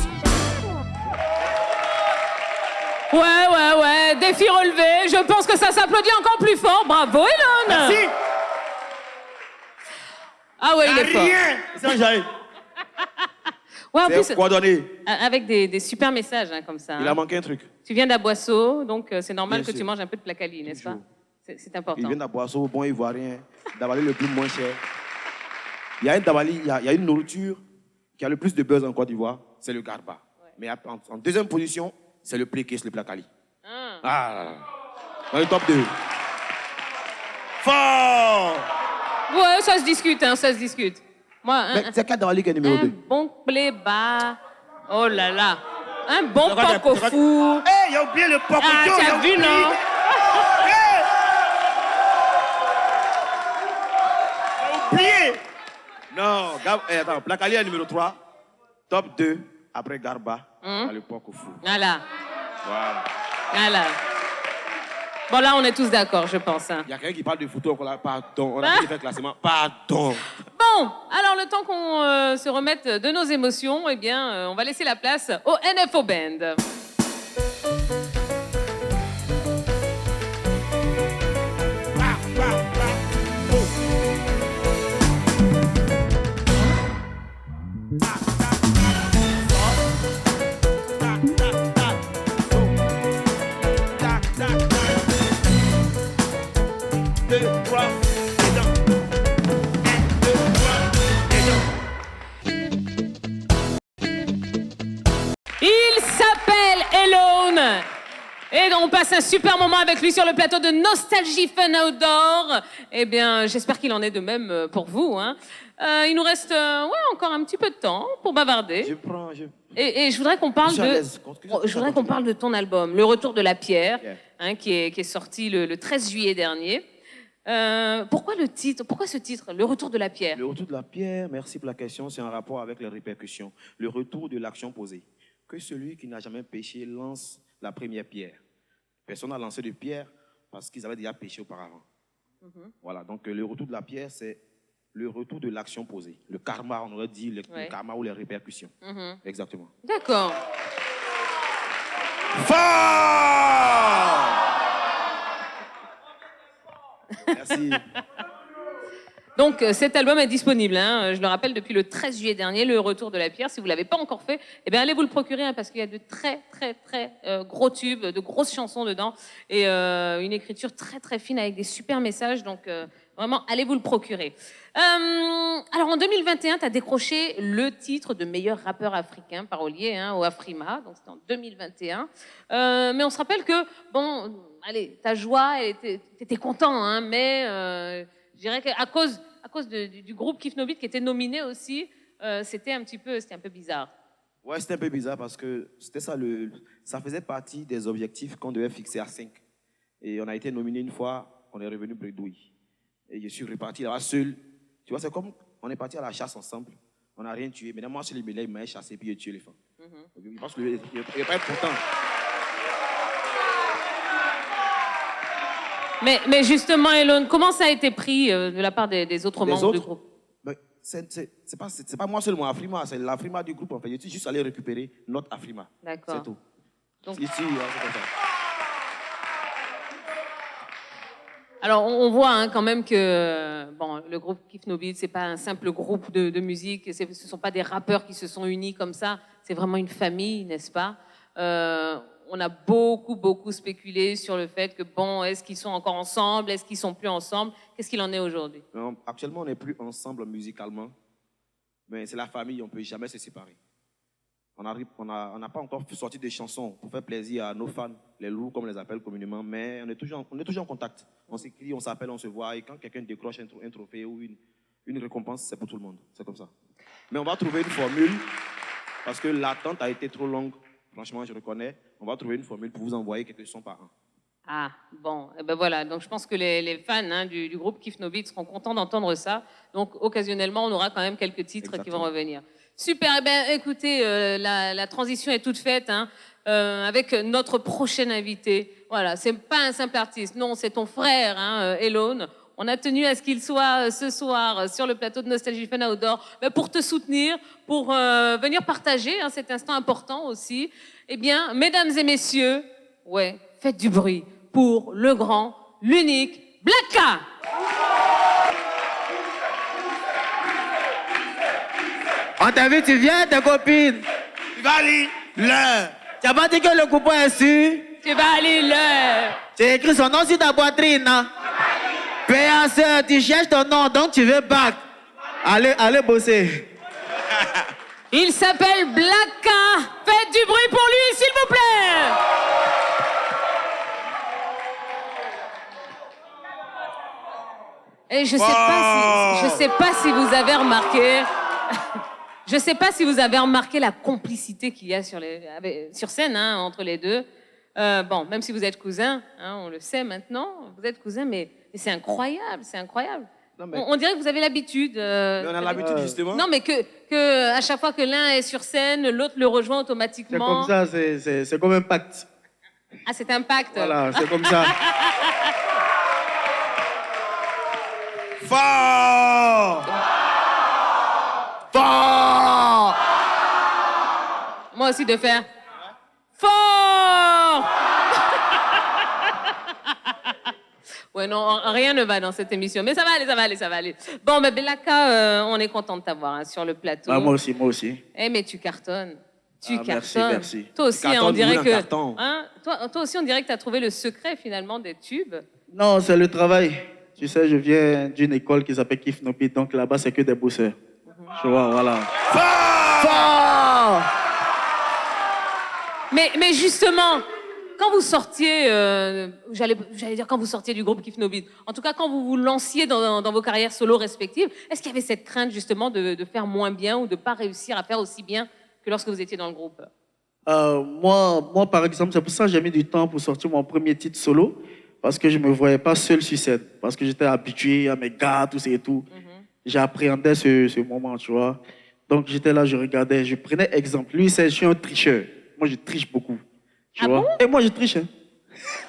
Ouais, défi relevé. Je pense que ça s'applaudit encore plus fort. Bravo, Elon. Merci. Ah ouais, il est fort. Rien. C'est Jaï. Ouais, en C'est plus, coordonné. avec des super messages hein, comme ça. Il a manqué un truc. Tu viens d'Aboisseau, donc c'est normal Bien que sûr. tu manges un peu de placali, n'est-ce pas? C'est important. Il vient d'Aboisseau, bon ivoirien, Dabali le plus moins cher. Il y a un Dabali, il y a une nourriture qui a le plus de buzz en Côte d'Ivoire, c'est le garba. Ouais. Mais en deuxième position, c'est le plékis, le placali. Ah, dans le top 2. Fort. Ouais, ça se discute, hein, ça se discute. Moi, Mais c'est quel Dabali qui est numéro un 2? bon pléba. Oh là là. Un bon Regarde, porc au regarde. four. Hé, il a oublié le porc Ah, au tu as vu, non? Oublié. Non, attends, placali est numéro 3, top 2, après garba, à le porc au four. Voilà, Voilà. voilà. Bon, là, on est tous d'accord, je pense. Hein. Il y a quelqu'un qui parle de photo encore là, pardon, on a fait le classement, pardon. Bon, alors le temps qu'on se remette de nos émotions, eh bien, on va laisser la place au NFO Band. Il s'appelle Elon. Et donc, on passe un super moment avec lui sur le plateau de Nostalgie Fun Outdoor. Eh bien, j'espère qu'il en est de même pour vous. Hein. Il nous reste encore un petit peu de temps pour bavarder. Et je voudrais qu'on parle de ton album, Le Retour de la Pierre, hein, qui est sorti le 13 juillet dernier. Pourquoi le titre? Pourquoi ce titre, Le Retour de la Pierre? Le retour de la pierre, merci pour la question, c'est en rapport avec les répercussions. Le retour de l'action posée. Que celui qui n'a jamais péché lance la première pierre. Personne n'a lancé de pierre parce qu'ils avaient déjà péché auparavant. Voilà, donc le retour de la pierre, c'est le retour de l'action posée. Le karma, on aurait dit le karma ou les répercussions. Exactement. D'accord. Fort! Merci. Donc, cet album est disponible, hein, je le rappelle, depuis le 13 juillet dernier, Le Retour de la Pierre. Si vous ne l'avez pas encore fait, eh bien, allez vous le procurer, hein, parce qu'il y a de très gros tubes, de grosses chansons dedans, et une écriture très fine avec des super messages. Donc, vraiment, allez vous le procurer. Alors, en 2021, tu as décroché le titre de meilleur rappeur africain parolier au Afrima. Donc, c'était en 2021. Mais on se rappelle que, bon, allez, ta joie, tu étais content, hein, mais... je dirais qu'à cause du groupe Kif No Beat qui était nominé aussi, c'était un peu bizarre. Ouais, c'était un peu bizarre parce que c'était ça, ça faisait partie des objectifs qu'on devait fixer à 5. Et on a été nominé une fois, on est revenu bredouille. Et je suis reparti là-bas seul. Tu vois, c'est comme on est parti à la chasse ensemble, on n'a rien tué. Maintenant, moi, sur les médailles, il m'a chassé puis il a tué l'éléphant. Je pense qu'il n'est pas important. Mais justement, Elon, comment ça a été pris de la part des autres membres du groupe? C'est pas moi seulement, Afrima, c'est l'Afrima du groupe. En fait. Je suis juste allé récupérer notre Afrima. D'accord. C'est tout. Donc... Ici, c'est comme ça. Alors, on voit hein, quand même que bon, le groupe Kif No Beat, c'est pas un simple groupe de musique, ce ne sont pas des rappeurs qui se sont unis comme ça, c'est vraiment une famille, n'est-ce pas? On a beaucoup spéculé sur le fait que, bon, est-ce qu'ils sont encore ensemble, est-ce qu'ils sont plus ensemble? Qu'est-ce qu'il en est aujourd'hui? Actuellement, on n'est plus ensemble musicalement, mais c'est la famille, on ne peut jamais se séparer. On n'a pas encore sorti des chansons pour faire plaisir à nos fans, les loups, comme on les appelle communément, mais on est toujours en contact. On s'écrit, on s'appelle, on se voit, et quand quelqu'un décroche un trophée ou une récompense, c'est pour tout le monde. C'est comme ça. Mais on va trouver une formule, parce que l'attente a été trop longue. Franchement, je reconnais. On va trouver une formule pour vous envoyer quelques sons par an. Ah, bon, eh ben voilà. Donc, je pense que les fans hein, du groupe Kif No Beat seront contents d'entendre ça. Donc, occasionnellement, on aura quand même quelques titres qui vont revenir. Super. Eh ben, écoutez, la transition est toute faite hein, avec notre prochain invité. Voilà, c'est pas un simple artiste. Non, c'est ton frère, hein, Elon. On a tenu à ce qu'il soit ce soir sur le plateau de Nostalgie Fun Outdoor pour te soutenir, pour venir partager hein, cet instant important aussi. Eh bien, mesdames et messieurs, Ouais, faites du bruit pour le grand, l'unique Black K. On t'a vu, tu viens, ta copine. Tu vas aller là. Tu n'as pas dit que le coupon est sûr. Tu vas aller là. Tu as écrit son nom sur ta poitrine, hein? PAC, tu cherches ton nom, donc tu veux back. Allez bosser. Il s'appelle Black K. Faites du bruit pour lui, s'il vous plaît. Et je sais pas si vous avez remarqué. Je sais pas si vous avez remarqué la complicité qu'il y a sur scène hein, entre les deux. Bon, même si vous êtes cousins, hein, on le sait maintenant, vous êtes cousins, mais c'est incroyable, c'est incroyable. Non, mais... on dirait que vous avez l'habitude. On a l'habitude, justement. Non, mais que à chaque fois que l'un est sur scène, l'autre le rejoint automatiquement. C'est comme ça, c'est comme un pacte. Ah, c'est un pacte. Voilà, c'est comme ça. Fort. Fort. Moi aussi de faire. Fort. Ouais, non, rien ne va dans cette émission. Mais ça va aller, ça va aller. Bon, mais Black K, on est content de t'avoir hein, sur le plateau. Ah, moi aussi. Eh, mais tu cartonnes. Tu cartonnes. Merci. Toi aussi, hein, on dirait que... Hein, toi aussi, on dirait que tu as trouvé le secret, finalement, des tubes. Non, c'est le travail. Tu sais, je viens d'une école qui s'appelle Kif Nopi, donc là-bas, c'est que des bosseurs. Tu vois, voilà. Fort. Mais justement... Quand vous sortiez, j'allais dire quand vous sortiez du groupe Kif No Beat, en tout cas quand vous vous lanciez dans vos carrières solo respectives, est-ce qu'il y avait cette crainte justement de faire moins bien ou de ne pas réussir à faire aussi bien que lorsque vous étiez dans le groupe? Moi, par exemple, c'est pour ça que j'ai mis du temps pour sortir mon premier titre solo, parce que je ne me voyais pas seul sur scène, parce que j'étais habitué à mes gars, tout ça et tout. J'appréhendais ce moment, tu vois. Donc j'étais là, je regardais, je prenais exemple. Lui, je suis un tricheur. Moi, je triche beaucoup. Tu vois? Bon? Et moi, je triche. Hein.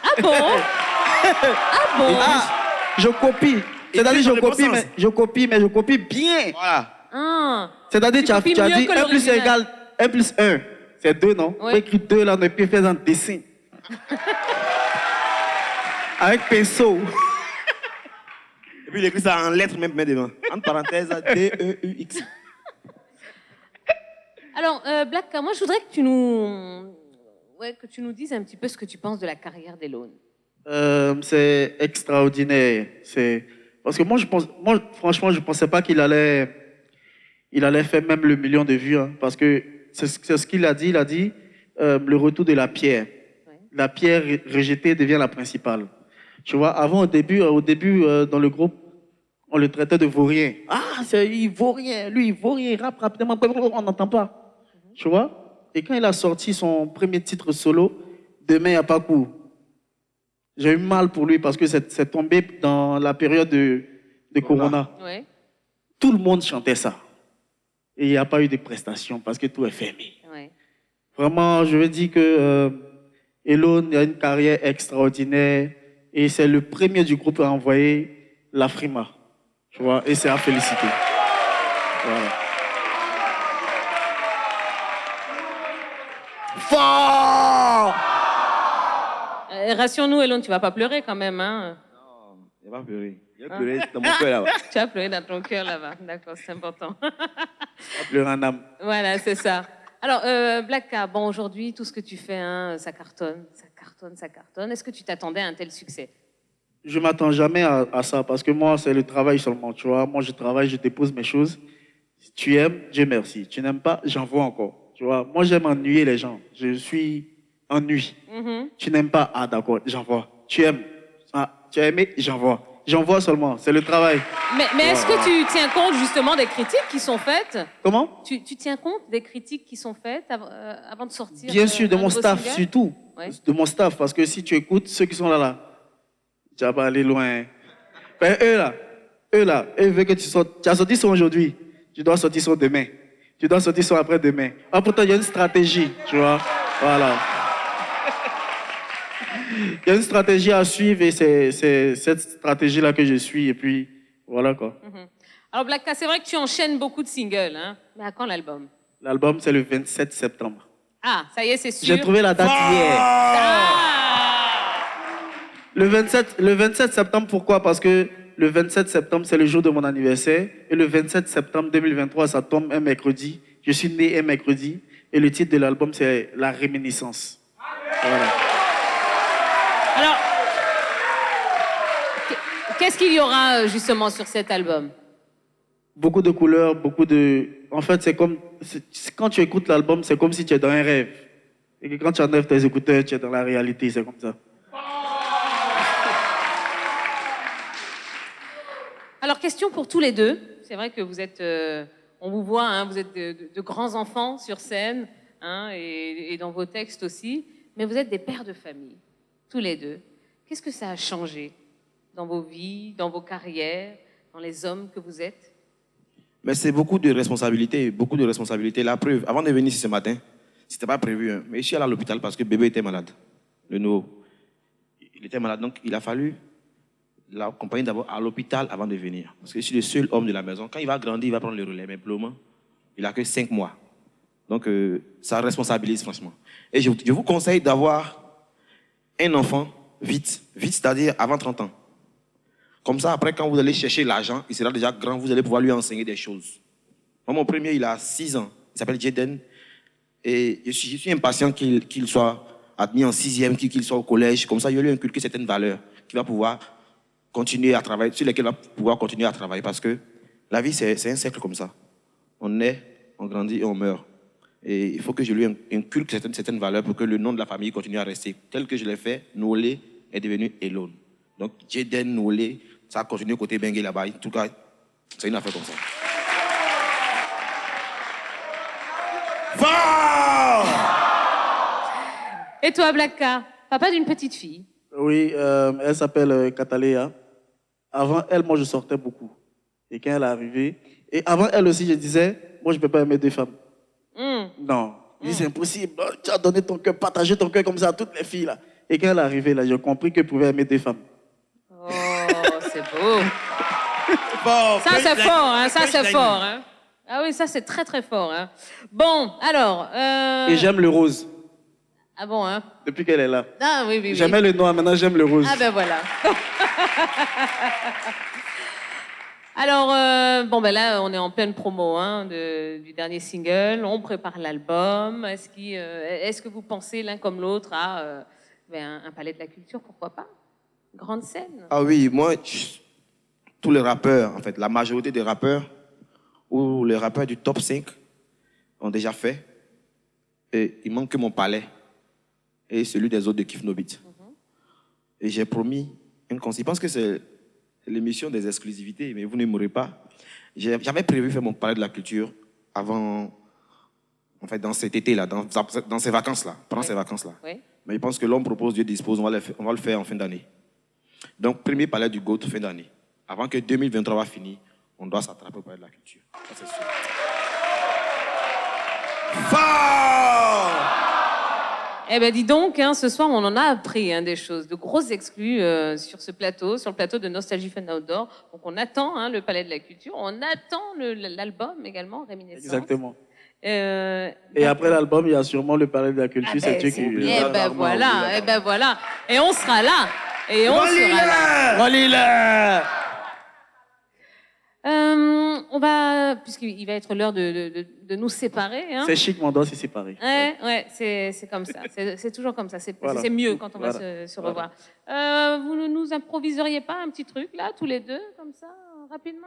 Ah bon? Ah bon? Je copie. C'est-à-dire, je copie, mais je copie bien. Voilà. Ah. C'est-à-dire, tu as dit 1 plus 1 égale 1 plus 1. C'est 2, non? Ouais. On écrit 2 là, on a pu faire un dessin. Avec pinceau. Et puis il écrit ça en lettres, même devant. Entre parenthèses, D-E-U-X. Alors, Black K, moi, je voudrais que tu nous dises un petit peu ce que tu penses de la carrière d'Elone. C'est extraordinaire. Parce que moi, franchement, je ne pensais pas qu'il allait faire même le million de vues. Hein, parce que c'est ce qu'il a dit. Il a dit le retour de la pierre. Ouais. La pierre rejetée devient la principale. Tu vois, avant, au début, dans le groupe, on le traitait de vaurien. Ah, il vaut rien. Lui, il vaut rien. Il rappe rapidement. On n'entend pas. Tu vois? Et quand il a sorti son premier titre solo, Demain, il n'y a pas cours. J'ai eu mal pour lui parce que c'est tombé dans la période de Corona. Ouais. Tout le monde chantait ça. Et il n'y a pas eu de prestations parce que tout est fermé. Ouais. Vraiment, je veux dire que Elone a une carrière extraordinaire et c'est le premier du groupe à envoyer la Frima. Tu vois, et c'est à féliciter. Voilà. Fort! Rassure-nous, Elone, tu vas pas pleurer quand même, hein? Non, il va pleurer. Il va pleurer dans mon cœur là-bas. Tu vas pleurer dans ton cœur là-bas. D'accord, c'est important. Il va pleurer en âme. Voilà, c'est ça. Alors, Black K, bon, aujourd'hui, tout ce que tu fais, hein, ça cartonne. Est-ce que tu t'attendais à un tel succès? Je ne m'attends jamais à ça parce que moi, c'est le travail seulement. Tu vois, moi, je travaille, je dépose mes choses. Si tu aimes, Dieu merci. Tu n'aimes pas, j'envoie encore. Tu vois, moi, j'aime ennuyer les gens. Je suis ennui. Tu n'aimes pas, ah d'accord, j'envoie. Tu aimes, ah, tu as aimé, j'envoie. J'envoie seulement, c'est le travail. Mais est-ce que tu tiens compte justement des critiques qui sont faites? Comment? Tu tiens compte des critiques qui sont faites avant de sortir? Bien sûr, de mon staff single? surtout. Ouais. De mon staff, parce que si tu écoutes ceux qui sont là, tu vas pas aller loin. Ben, eux veulent que tu sortes. Tu as sorti son aujourd'hui, tu dois sortir son demain. Tu dois sortir son après-demain. Ah, pourtant, il y a une stratégie, tu vois. Voilà. Il y a une stratégie à suivre et c'est cette stratégie-là que je suis. Et puis, voilà quoi. Alors, Black K, c'est vrai que tu enchaînes beaucoup de singles, hein? Mais à quand l'album? L'album, c'est le 27 septembre. Ah, ça y est, c'est sûr. J'ai trouvé la date hier. Ah! Le 27 septembre, pourquoi? Parce que le 27 septembre, c'est le jour de mon anniversaire. Et le 27 septembre 2023, ça tombe un mercredi. Je suis né un mercredi. Et le titre de l'album, c'est La Réminiscence. Voilà. Alors, qu'est-ce qu'il y aura justement sur cet album? Beaucoup de couleurs, beaucoup de... En fait, quand tu écoutes l'album, c'est comme si tu es dans un rêve. Et que quand tu enlèves tes écouteurs, tu es dans la réalité, c'est comme ça. Alors, question pour tous les deux. C'est vrai que vous êtes... on vous voit, hein, vous êtes de grands enfants sur scène, hein, et dans vos textes aussi. Mais vous êtes des pères de famille, tous les deux. Qu'est-ce que ça a changé dans vos vies, dans vos carrières, dans les hommes que vous êtes? Mais c'est beaucoup de responsabilités, beaucoup de responsabilités. La preuve, avant de venir ici ce matin, c'était pas prévu, hein, mais je suis allé à l'hôpital parce que bébé était malade. Le nouveau. Il était malade, donc il a fallu l'accompagner d'abord à l'hôpital avant de venir. Parce que je suis le seul homme de la maison. Quand il va grandir, il va prendre le relais. Mais pour le moment, il n'a que 5 mois. Donc, ça responsabilise, franchement. Et je vous conseille d'avoir un enfant vite. Vite, c'est-à-dire avant 30 ans. Comme ça, après, quand vous allez chercher l'argent, il sera déjà grand, vous allez pouvoir lui enseigner des choses. Moi, mon premier, il a 6 ans. Il s'appelle Jaden. Et je suis impatient qu'il soit admis en 6e, qu'il soit au collège. Comme ça, je vais lui inculquer certaines valeurs qu'il va pouvoir continuer à travailler, sur lesquelles il va pouvoir continuer à travailler. Parce que la vie, c'est un cercle comme ça. On naît, on grandit et on meurt. Et il faut que je lui inculque certaines valeurs pour que le nom de la famille continue à rester. Tel que je l'ai fait, Noulé est devenu Elon. Donc, Jaden, Noulé, ça a continué côté Bengue là-bas. En tout cas, c'est une affaire comme ça. Fort! Et toi, Blacka, papa d'une petite fille? Oui, elle s'appelle Cataléa. Avant elle, moi, je sortais beaucoup. Et quand elle est arrivée... Et avant elle aussi, je disais, moi, je ne peux pas aimer 2 femmes. Non. Je dis, c'est impossible. Tu as donné ton cœur, partagé ton cœur comme ça à toutes les filles, là. Et quand elle est arrivée, là, j'ai compris qu'elle pouvait aimer 2 femmes. Oh, c'est beau. Fort! Ça, c'est fort, hein, ça, c'est fort. Hein. Ah oui, ça, c'est très, très fort. Hein. Bon, alors... Et j'aime le rose. Ah bon, hein? Depuis qu'elle est là. Ah oui, oui, oui. J'aimais le noir, maintenant j'aime le rose. Ah ben voilà. Alors, bon ben là, on est en pleine promo hein, du dernier single. On prépare l'album. Est-ce que vous pensez l'un comme l'autre à un palais de la culture, pourquoi pas? Grande scène. Ah oui, moi, tous les rappeurs, en fait, la majorité des rappeurs, ou les rappeurs du top 5 ont déjà fait. Et il manque que mon palais et celui des autres de Kif No Beat. Et j'ai promis un concert. Je pense que c'est l'émission des exclusivités, mais vous ne m'aurez pas. J'avais prévu faire mon palais de la culture avant, en fait, dans cet été-là, dans ces vacances-là, pendant ces vacances-là. Oui. Mais je pense que l'homme propose, Dieu dispose, on va le faire en fin d'année. Donc, premier palais du GOAT, fin d'année. Avant que 2023 va finir, on doit s'attraper au palais de la culture. Ça, c'est sûr. Fort! Eh ben dis donc, hein, ce soir, on en a appris hein, des choses, de grosses exclus sur ce plateau, sur le plateau de Nostalgie Fun Outdoor. Donc on attend hein, le Palais de la Culture, on attend l'album également, Réminiscence. Exactement. Et après l'album, il y a sûrement le Palais de la Culture. C'est Dieu qui... Eh ben voilà. Et on sera là. Et on sera là. Relis-le! On va, puisqu'il va être l'heure de nous séparer. Hein. C'est chic, mon doigt, c'est séparé. Ouais, c'est comme ça. C'est toujours comme ça. C'est mieux quand on va se revoir. Vous ne nous improviseriez pas un petit truc, là, tous les deux, comme ça, rapidement?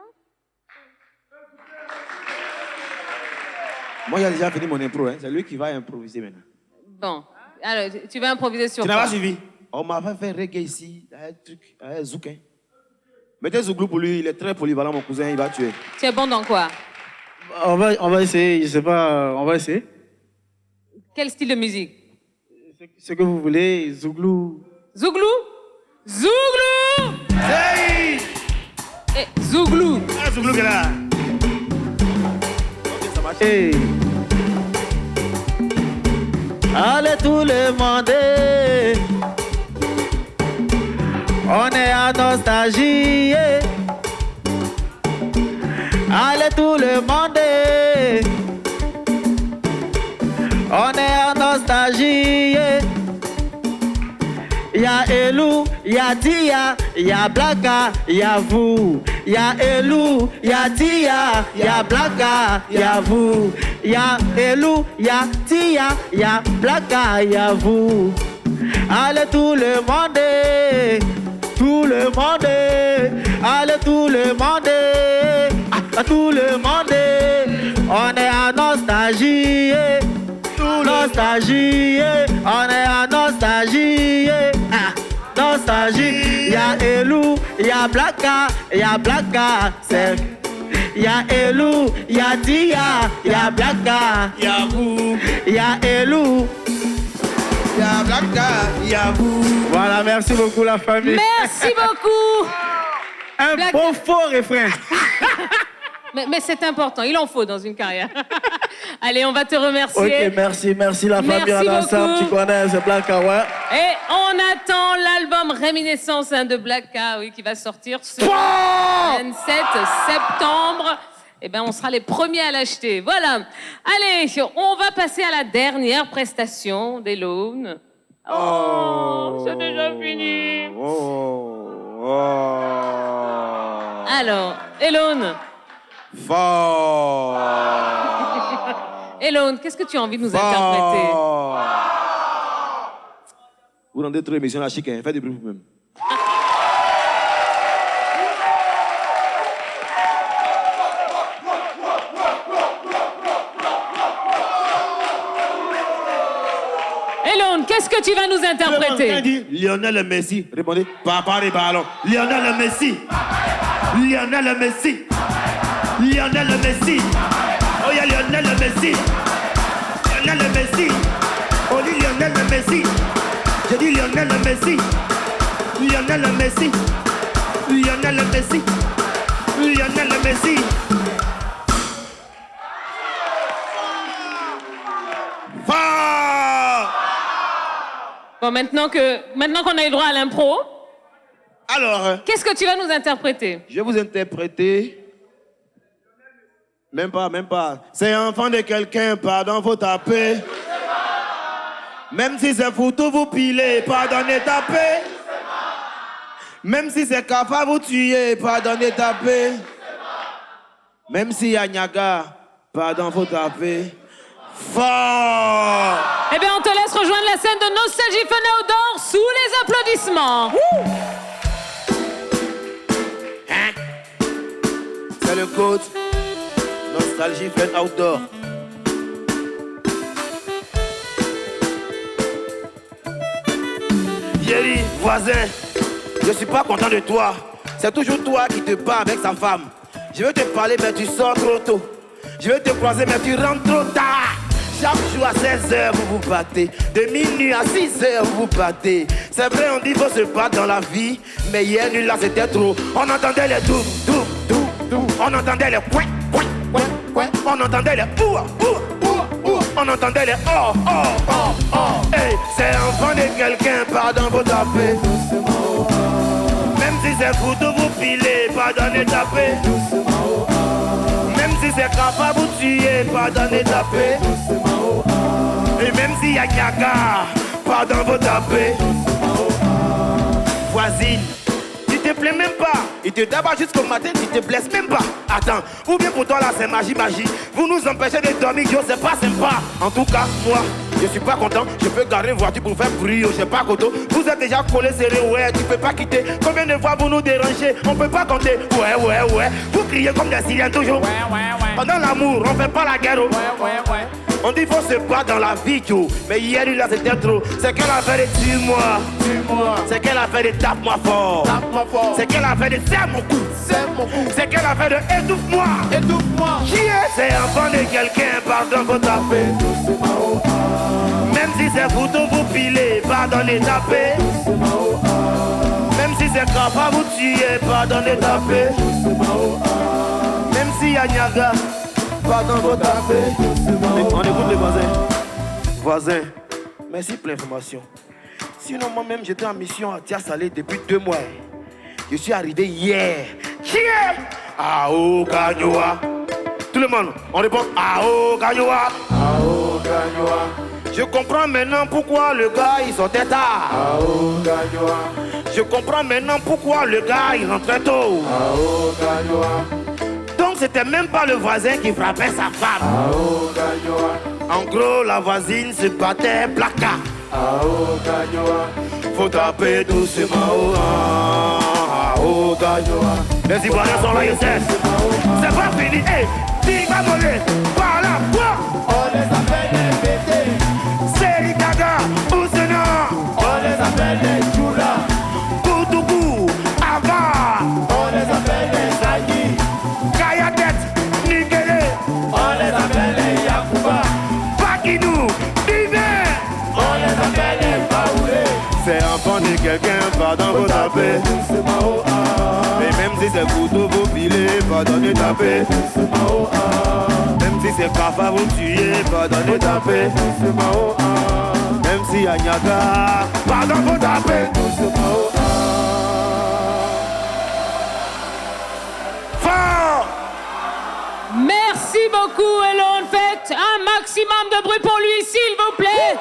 Moi, j'ai déjà fini mon impro. Hein. C'est lui qui va improviser maintenant. Bon. Alors, tu vas improviser sur Tu quoi? n'as pas suivi? On m'avait fait reggae ici, un truc, un zouk. Hein. Mettez Zouglou pour lui, il est très polyvalent, mon cousin, il va tuer. Tu es bon dans quoi? On va essayer, je sais pas, on va essayer. Quel style de musique? Ce que vous voulez, Zouglou. Zouglou? Zouglou! Hey! Eh, Zouglou! Ah, Zouglou qui est là. Ok, ça marche. Hey. Allez tout le monde, on est à Nostalgie. Allez tout le monde, on est à Nostalgie. Y'a Elou, y'a Tia, y'a Blacka, y'a vous. Y'a Elou, y'a Tia, y'a Blacka, y'a vous. Y'a Elou, y'a Tia, y'a Blacka, y'a vous. Allez tout le monde, tout le monde, allez tout le monde, tout le monde. On est à nostalgie, nostalgie, on est à nostalgie, nostalgie. Y'a Elou, y'a Blacka, c'est. Y'a Elou, y'a Tia, y'a Blacka, Y'a vous, y'a Elou. y'a Blacka, y'a vous. Voilà, merci beaucoup la famille. Merci beaucoup. Un Blacka. bon faux refrain. Mais c'est important, il en faut dans une carrière. Allez, on va te remercier. Ok, merci la famille. Merci Ensemble, beaucoup. tu connais, c'est Blacka, ouais. Et on attend l'album Réminiscence de Blacka, oui, qui va sortir ce 27 septembre. Eh bien, on sera les premiers à l'acheter. Voilà. Allez, on va passer à la dernière prestation d'Elone. Oh, c'est déjà fini. Alors, Elone. Fort. Elone, qu'est-ce que tu as envie de nous interpréter? Vous rendez trop émission à chic, hein? Faites du bruit vous-même. Elone, qu'est-ce que tu vas nous interpréter? Dit Lionel Messi. Répondez. Papa les ballons. Lionel Messi. Lionel Messi. Lionel Messi. Oh, il y a Lionel Messi. Lionel Messi. Oh, dit Lionel Messi. J'ai dit Lionel Messi. Lionel Messi. Lionel Messi. Lionel Messi. Fort. Bon, maintenant qu'on a eu droit à l'impro, Alors, qu'est-ce que tu vas nous interpréter? je vais vous interpréter. Même pas. C'est enfant de quelqu'un, pardon, faut taper. Même si c'est photo, vous pilez, pardonnez, tapez. Même si c'est Kafa, vous tuez, pardonnez, tapez. Même si y a Nyaga, pardon, faut taper. Fort. Eh bien, on te laisse rejoindre la scène de Nostalgie Fun Outdoor sous les applaudissements. C'est le coach. Nostalgie Fun Outdoor. Jerry, voisin, je suis pas content de toi. C'est toujours toi qui te bats avec sa femme. Je veux te parler, mais tu sors trop tôt. Je veux te croiser, mais tu rentres trop tard. Chaque jour à 16h, vous vous battez. De minuit à 6h, vous vous battez. C'est vrai, on dit qu'il faut se battre dans la vie. Mais hier, nuit, là, c'était trop. On entendait les doux. On entendait les couin. On entendait les On entendait les Hey, c'est enfant de quelqu'un, pardon, vous tapez. Même si c'est photo, vous pilez, pardonnez, tapez. Même si c'est Kafa, vous tuez, pardonnez, tapez. Et même s'il y a Nyaga, pardon, vous tapez. Voisine, tu te plais même pas. Il te tabasse jusqu'au matin, tu te blesses même pas. Attends, ou bien pour toi là c'est magie. Vous nous empêchez de dormir, yo, c'est pas sympa. En tout cas, moi, je suis pas content. Je peux garder une voiture pour faire bruit, yo, j'ai pas coton. Vous êtes déjà collés serrés, ouais, tu peux pas quitter. Combien de fois vous nous dérangez, on peut pas compter. Ouais. Vous criez comme des Syriens toujours. Pendant l'amour, on fait pas la guerre. On dit faut se battre dans la vie, yo. Mais hier, là, c'était trop. C'est qu'elle a fait de tue-moi. C'est qu'elle a fait de tape-moi fort. C'est qu'elle a fait de serre mon cou. C'est qu'elle a fait de étouffe-moi. Qui est? C'est enfant de quelqu'un, pardon, faut taper. Même si c'est photo, vous pilez, pardonnez, tapez. Même si c'est Kafa, vous tuez, pardonnez, tapez. Même si y a Nyaga, pardon, vous tapez. On écoute les voisins. Voisin, merci pour l'information. Sinon, moi-même, j'étais en mission à Tia-Salé depuis 2 mois. Je suis arrivé hier. Qui est? Ao Gagnoa. Tout le monde, on répond Ao Gagnoa. Ao Gagnoa. Je comprends maintenant pourquoi le gars, il sortait tard. Ao Gagnoa. Je comprends maintenant pourquoi le gars il rentrait tôt. Donc c'était même pas le voisin qui frappait sa femme. En gros la voisine se battait placard. Faut taper doucement. Les Ivoiriens sont là, Youssef. C'est pas fini. Hey, dis va voler. Par là, quoi? On les appelle les bébés. C'est Gaga, Ousena. On les appelle les Choula. Koutougou, Ava. On les appelle les Zagui. Kayatet, Nikele. On les appelle les Yakuba. Pakinou, Diver. On les appelle les Baoulé. C'est enfant de quelqu'un, pardon, vous tapez. Mais même si c'est couteau, vous filez, pardonnez, tapez. Même si c'est papa, vous tuez, pardonnez, tapez. Même si y a Nyaga, pardon, vous tapez. Fort! Merci beaucoup, Elon. Faites un maximum de bruit pour lui, s'il vous plaît.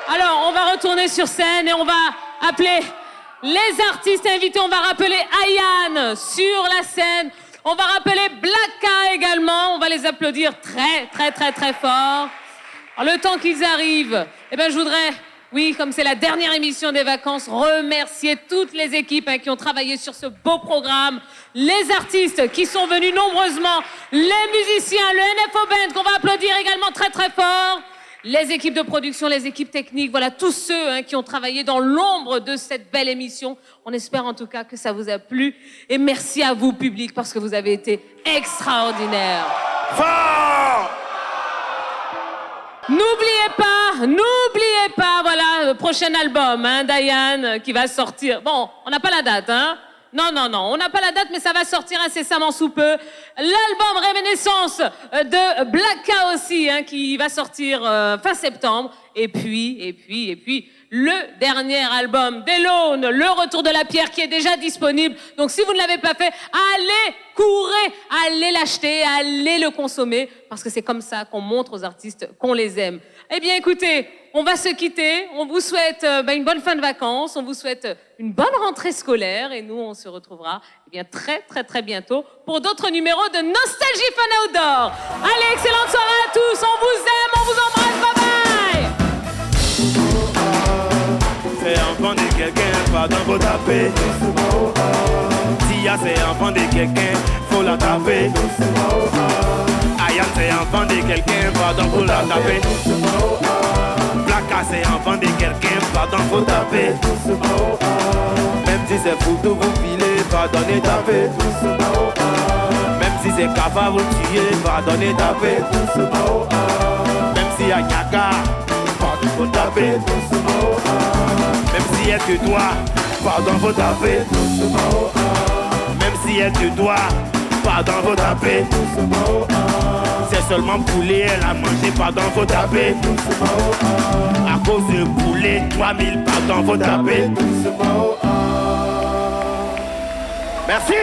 Alors, on va retourner sur scène et on va appeler les artistes invités. On va rappeler Ayane sur la scène. On va rappeler Blacka également. On va les applaudir très, très, très, très fort. Alors, le temps qu'ils arrivent, eh ben, je voudrais, oui, comme c'est la dernière émission des vacances, remercier toutes les équipes qui ont travaillé sur ce beau programme, les artistes qui sont venus nombreusement, les musiciens, le NFO Band qu'on va applaudir également très, très fort. Les équipes de production, les équipes techniques, voilà, tous ceux qui ont travaillé dans l'ombre de cette belle émission. On espère en tout cas que ça vous a plu. Et merci à vous, public, parce que vous avez été extraordinaires. Fort! N'oubliez pas, voilà, le prochain album d'Ayane qui va sortir. Bon, on n'a pas la date, hein? Non, on n'a pas la date, mais ça va sortir incessamment sous peu. L'album Réminiscence de Blacka aussi, qui va sortir fin septembre. Et puis, le dernier album d'Elon, Le Retour de la Pierre, qui est déjà disponible. Donc, si vous ne l'avez pas fait, courez, allez l'acheter, allez le consommer, parce que c'est comme ça qu'on montre aux artistes qu'on les aime. Eh bien, écoutez, on va se quitter. On vous souhaite une bonne fin de vacances. On vous souhaite une bonne rentrée scolaire. Et nous, on se retrouvera très, très, très bientôt pour d'autres numéros de Nostalgie Fun Outdoor. Allez, excellente soirée à tous. On vous aime, on vous embrasse. Bye bye. C'est enfant de quelqu'un, pardon, faut taper. Tia, c'est enfant de quelqu'un, faut la taper. Ayane, c'est enfant de quelqu'un, pardon, faut la taper. Blacka, c'est enfant de quelqu'un, pardon, faut taper. Même si c'est photo, vous filez, pardonnez, taper. Même si c'est cava, vous tuez, pardonnez, taper. Même si y a Nyaka, pardon, faut taper. Même si elle te doit, pardon, faut taper. Même si elle te doit, pardon, faut taper. C'est seulement poulet, elle a mangé, pardon, faut taper. À cause de poulet, 3000, pardon, faut taper. Merci.